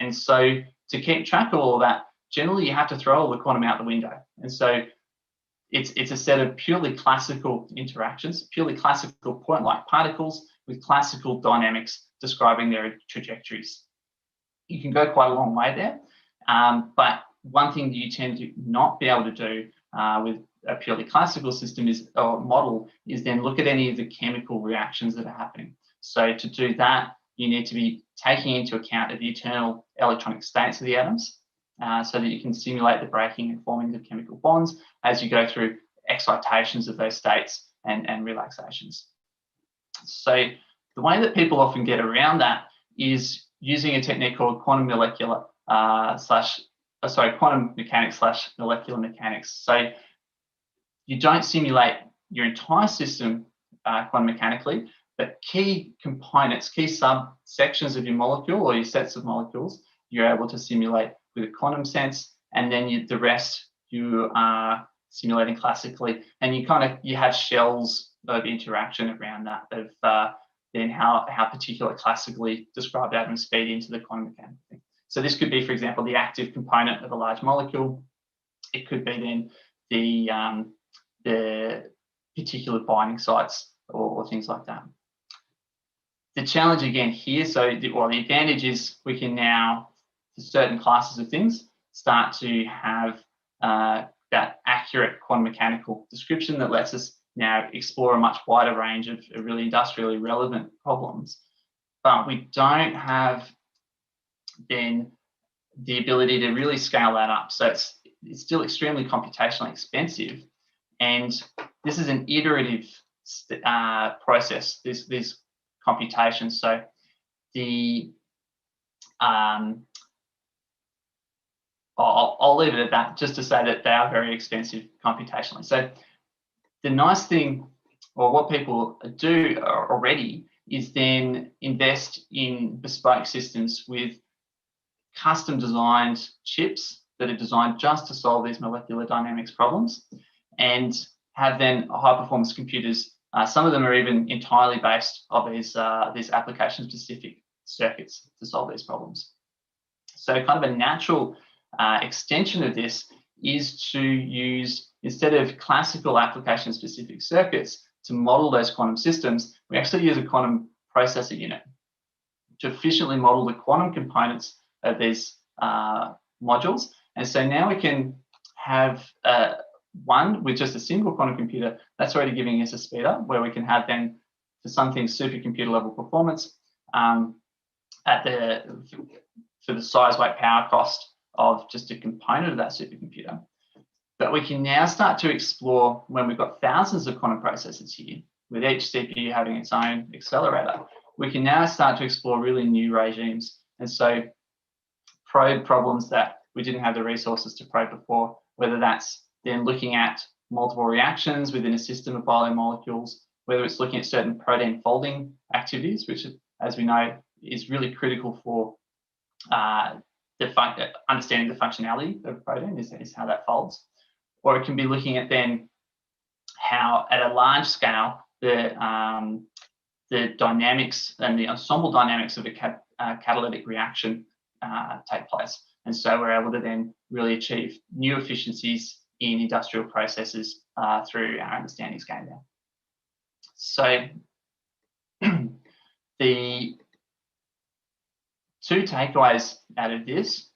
And so to keep track of all of that, generally you have to throw all the quantum out the window. And so it's a set of purely classical interactions, purely classical point-like particles with classical dynamics describing their trajectories. You can go quite a long way there, but one thing that you tend to not be able to do with a purely classical system or model is then look at any of the chemical reactions that are happening. So to do that, you need to be taking into account the internal electronic states of the atoms so that you can simulate the breaking and forming of chemical bonds as you go through excitations of those states and relaxations. So the way that people often get around that is using a technique called quantum mechanics / molecular mechanics. So you don't simulate your entire system quantum mechanically, but key components, key subsections of your molecule or your sets of molecules, you're able to simulate with a quantum sense, and then the rest you are simulating classically, and you have shells of interaction around that of then how particular classically described atoms feed into the quantum mechanical thing. So this could be, for example, the active component of a large molecule. It could be then the particular binding sites or things like that. The challenge again here, the advantage is we can now, for certain classes of things, start to have that accurate quantum mechanical description that lets us now explore a much wider range of really industrially relevant problems. But we don't have then the ability to really scale that up. So it's still extremely computationally expensive. And this is an iterative process. There's computation. So the I'll leave it at that, just to say that they are very expensive computationally. So the nice thing, or what people do already, is then invest in bespoke systems with custom designed chips that are designed just to solve these molecular dynamics problems, and have then high performance computers. Some of them are even entirely based on these application specific circuits to solve these problems. So kind of a natural extension of this is to use, instead of classical application specific circuits to model those quantum systems, we actually use a quantum processor unit to efficiently model the quantum components of these modules. And so now we can have one with just a single quantum computer that's already giving us a speed up, where we can have then, for some things, supercomputer level performance for the size, weight, power cost of just a component of that supercomputer. But we can now start to explore, when we've got thousands of quantum processors here, with each CPU having its own accelerator, we can now start to explore really new regimes. And so probe problems that we didn't have the resources to probe before, whether that's then looking at multiple reactions within a system of biomolecules, whether it's looking at certain protein folding activities, which, as we know, is really critical for understanding the functionality of a protein, is how that folds. Or it can be looking at then how, at a large scale, the dynamics and the ensemble dynamics of a catalytic reaction take place. And so we're able to then really achieve new efficiencies in industrial processes through our understandings gained there. So the two takeaways out of this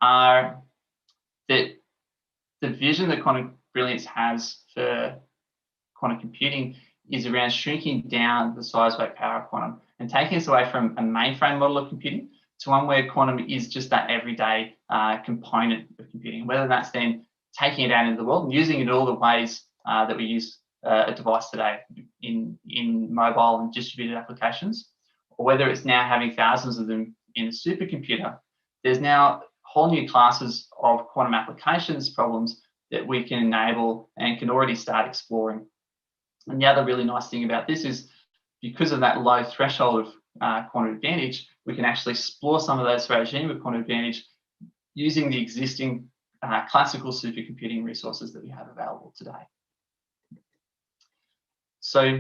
are that the vision that quantum brilliance has for quantum computing is around shrinking down the size, weight, power of quantum and taking us away from a mainframe model of computing to one where quantum is just that everyday component of computing, whether that's then taking it out into the world and using it in all the ways that we use a device today in mobile and distributed applications, or whether it's now having thousands of them in a supercomputer. There's now whole new classes of quantum applications problems that we can enable and can already start exploring. And the other really nice thing about this is, because of that low threshold of quantum advantage, we can actually explore some of those regime of quantum advantage using the existing classical supercomputing resources that we have available today. So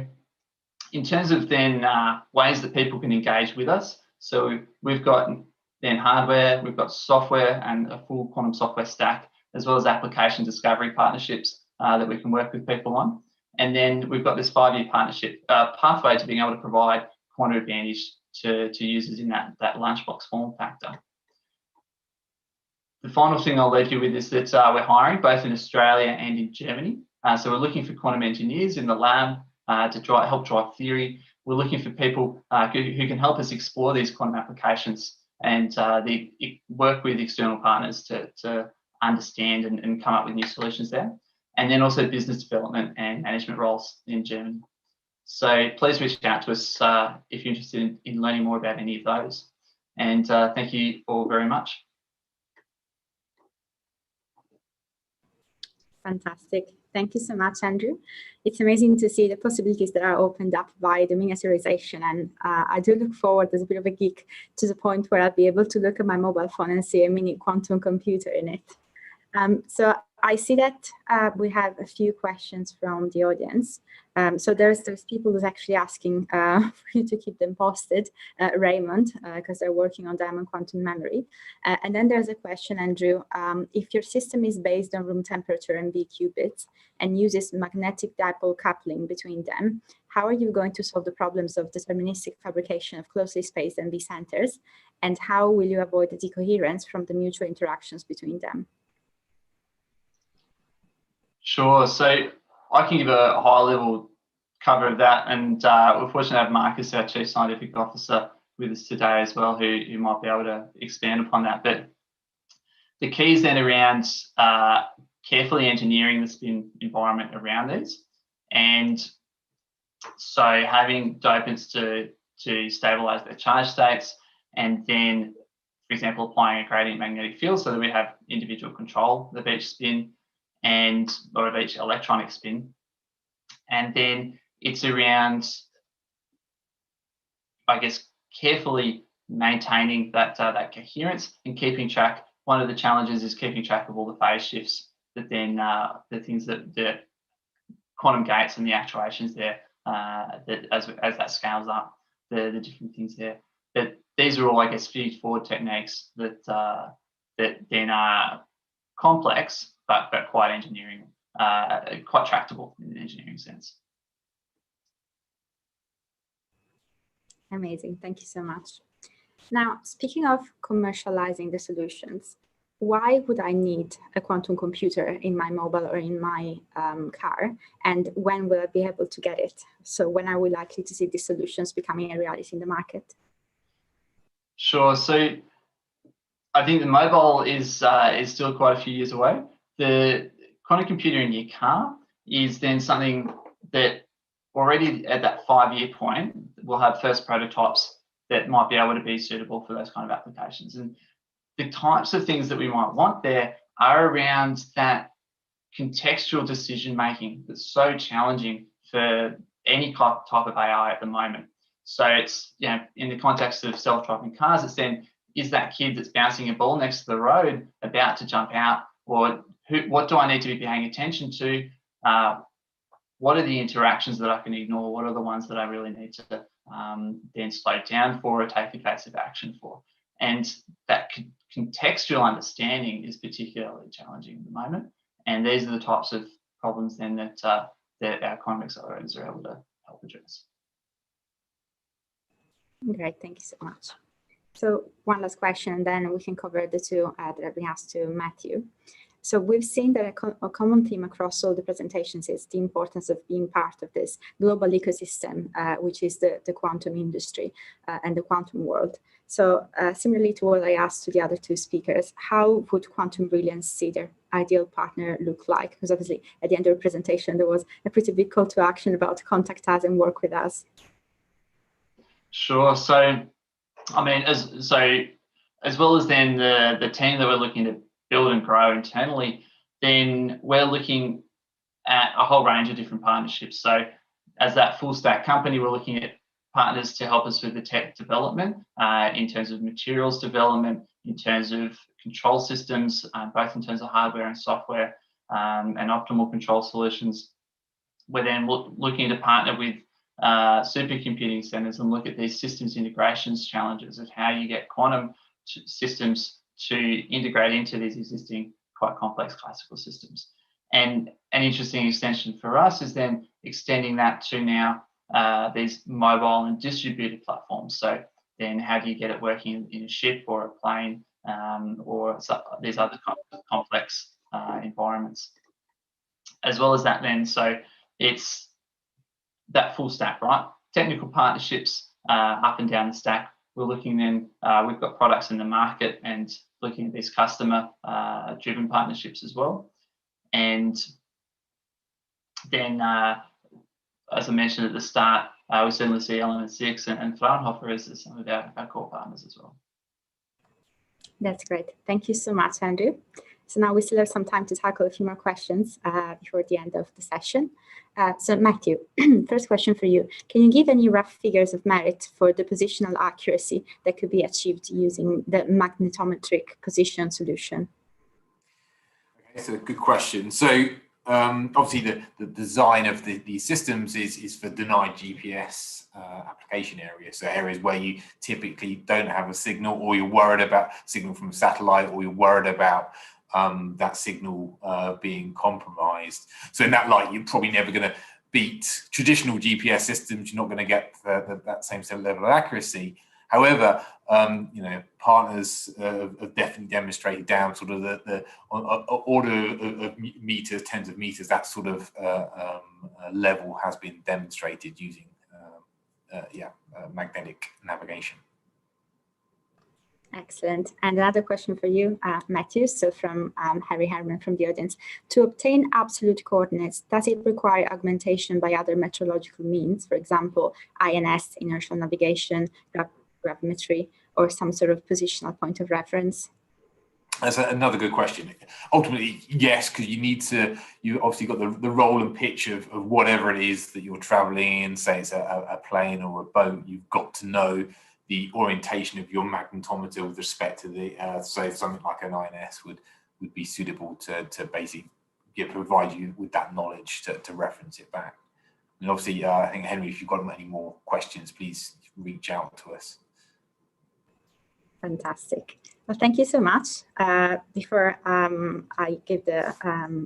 in terms of then ways that people can engage with us, so we've got then hardware, we've got software and a full quantum software stack, as well as application discovery partnerships that we can work with people on. And then we've got this 5-year partnership pathway to being able to provide quantum advantage to users in that lunchbox form factor. The final thing I'll leave you with is that we're hiring both in Australia and in Germany. So we're looking for quantum engineers in the lab to help drive theory. We're looking for people who can help us explore these quantum applications and work with external partners to understand and come up with new solutions there. And then also business development and management roles in Germany. So please reach out to us if you're interested in learning more about any of those. And thank you all very much. Fantastic. Thank you so much, Andrew. It's amazing to see the possibilities that are opened up by the miniaturization. And I do look forward, as a bit of a geek, to the point where I'll be able to look at my mobile phone and see a mini quantum computer in it. So I see that we have a few questions from the audience. So there's people who's actually asking for you to keep them posted, Raymond, because they're working on diamond quantum memory. And then there's a question, Andrew, if your system is based on room temperature and B qubits and uses magnetic dipole coupling between them, how are you going to solve the problems of deterministic fabrication of closely spaced NB centers? And how will you avoid the decoherence from the mutual interactions between them? Sure. So I can give a high-level cover of that, and we're fortunate to have Marcus, our Chief Scientific Officer, with us today as well, who might be able to expand upon that. But the key is then around carefully engineering the spin environment around these, and so having dopants to stabilize their charge states, and then, for example, applying a gradient magnetic field so that we have individual control of each spin or of each electronic spin. And then it's around, I guess, carefully maintaining that coherence and keeping track. One of the challenges is keeping track of all the phase shifts that then the things that the quantum gates and the actuations there, that as that scales up, the different things there. But these are all, I guess, feed-forward techniques that then are complex, but quite engineering, quite tractable in an engineering sense. Amazing, thank you so much. Now, speaking of commercializing the solutions, why would I need a quantum computer in my mobile or in my car? And when will I be able to get it? So when are we likely to see these solutions becoming a reality in the market? Sure. So I think the mobile is still quite a few years away. The quantum computer in your car is then something that already at that 5-year point will have first prototypes that might be able to be suitable for those kind of applications. And the types of things that we might want there are around that contextual decision making that's so challenging for any type of AI at the moment. So it's, you know, in the context of self-driving cars, it's then, is that kid that's bouncing a ball next to the road about to jump out? Or what do I need to be paying attention to? What are the interactions that I can ignore? What are the ones that I really need to then slow down for or take evasive action for? And that contextual understanding is particularly challenging at the moment. And these are the types of problems then that our quantum accelerators are able to help address. Great, thank you so much. So one last question, and then we can cover the two that we asked to Matthew. So we've seen that a common theme across all the presentations is the importance of being part of this global ecosystem, which is the quantum industry and the quantum world. So similarly to what I asked to the other two speakers, how would Quantum Brilliance see their ideal partner look like? Because obviously at the end of the presentation, there was a pretty big call to action about contact us and work with us. Sure. So, I mean, as well as then the team that we're looking to build and grow internally, then we're looking at a whole range of different partnerships. So as that full stack company, we're looking at partners to help us with the tech development in terms of materials development, in terms of control systems, both in terms of hardware and software, and optimal control solutions. We're then looking to partner with supercomputing centers and look at these systems integrations challenges of how you get quantum systems to integrate into these existing quite complex classical systems. And an interesting extension for us is then extending that to now these mobile and distributed platforms. So then how do you get it working in a ship or a plane or these other complex environments? As well as that then, so it's that full stack, right? Technical partnerships up and down the stack. We're looking then, we've got products in the market and looking at these customer driven partnerships as well. And then, as I mentioned at the start, we certainly see Element 6 and Fraunhofer as some of our core partners as well. That's great. Thank you so much, Andrew. So now we still have some time to tackle a few more questions before the end of the session. So Matthew, first question for you. Can you give any rough figures of merit for the positional accuracy that could be achieved using the magnetometric position solution? Okay, so good question. So obviously the design of these systems is for denied GPS application areas, so areas where you typically don't have a signal, or you're worried about signal from a satellite, or you're worried about that signal being compromised. So in that light, you're probably never going to beat traditional GPS systems. You're not going to get that same level of accuracy. However, you know, partners have definitely demonstrated down sort of the order of meters, tens of meters. That sort of level has been demonstrated using magnetic navigation. Excellent. And another question for you, Matthew. So from Harry Harman from the audience. To obtain absolute coordinates, does it require augmentation by other metrological means, for example, INS, inertial navigation, gravimetry, or some sort of positional point of reference? That's another good question. Ultimately, yes, because you obviously got the role and pitch of whatever it is that you're traveling in, say it's a plane or a boat, you've got to know the orientation of your magnetometer with respect to the, so something like an INS would be suitable to basically provide you with that knowledge to reference it back. And obviously, I think, Henry, if you've got any more questions, please reach out to us. Fantastic. Well, thank you so much. Before I give the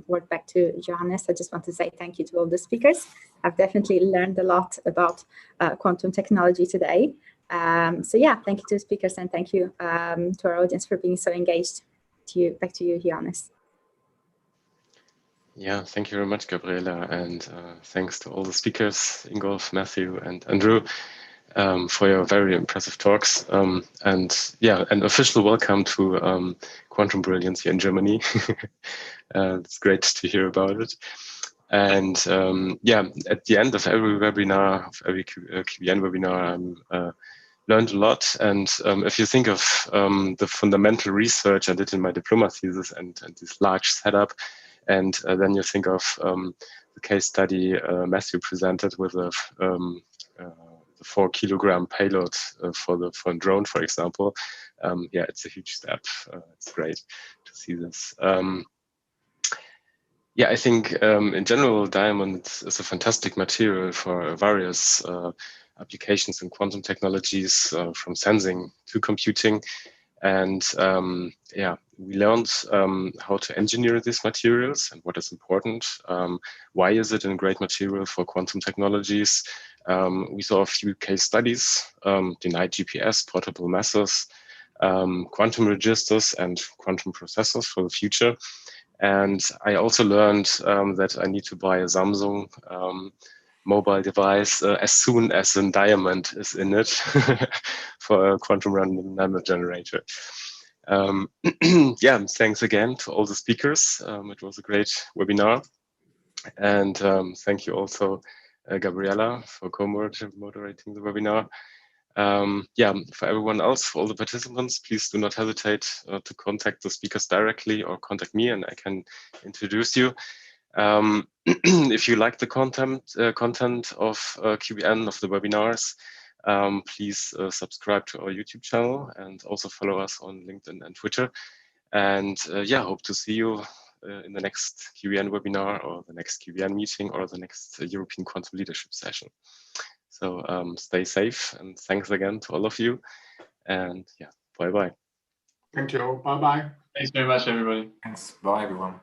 word back to Johannes, I just want to say thank you to all the speakers. I've definitely learned a lot about quantum technology today. So yeah, thank you to the speakers, and thank you to our audience for being so engaged. Back to you, Johannes. Yeah, thank you very much, Gabriella, and thanks to all the speakers, Ingo, Matthew, and Andrew, for your very impressive talks. And yeah, an official welcome to Quantum Brilliance here in Germany. It's great to hear about it. And yeah, at the end of every webinar, of every QBN webinar, I'm learned a lot. And if you think of the fundamental research I did in my diploma thesis and this large setup, and then you think of the case study Matthew presented with the 4-kilogram payload for a drone, for example. Yeah, it's a huge step. It's great to see this. Yeah, I think in general, diamond is a fantastic material for various applications in quantum technologies, from sensing to computing. And yeah, we learned how to engineer these materials and what is important. Why is it a great material for quantum technologies? We saw a few case studies, denied GPS, portable masses, quantum registers, and quantum processors for the future. And I also learned that I need to buy a Samsung mobile device as soon as a diamond is in it for a quantum random number generator. Yeah, thanks again to all the speakers. It was a great webinar. And thank you also, Gabriella, for co-moderating the webinar. Yeah, for everyone else, for all the participants, please do not hesitate to contact the speakers directly or contact me and I can introduce you. If you like the content of QBN, of the webinars, please subscribe to our YouTube channel and also follow us on LinkedIn and Twitter. And yeah, hope to see you in the next QBN webinar or the next QBN meeting or the next European Quantum Leadership session. So stay safe and thanks again to all of you. And yeah, bye-bye. Thank you. Bye-bye. Thanks very much, everybody. Thanks. Bye, everyone.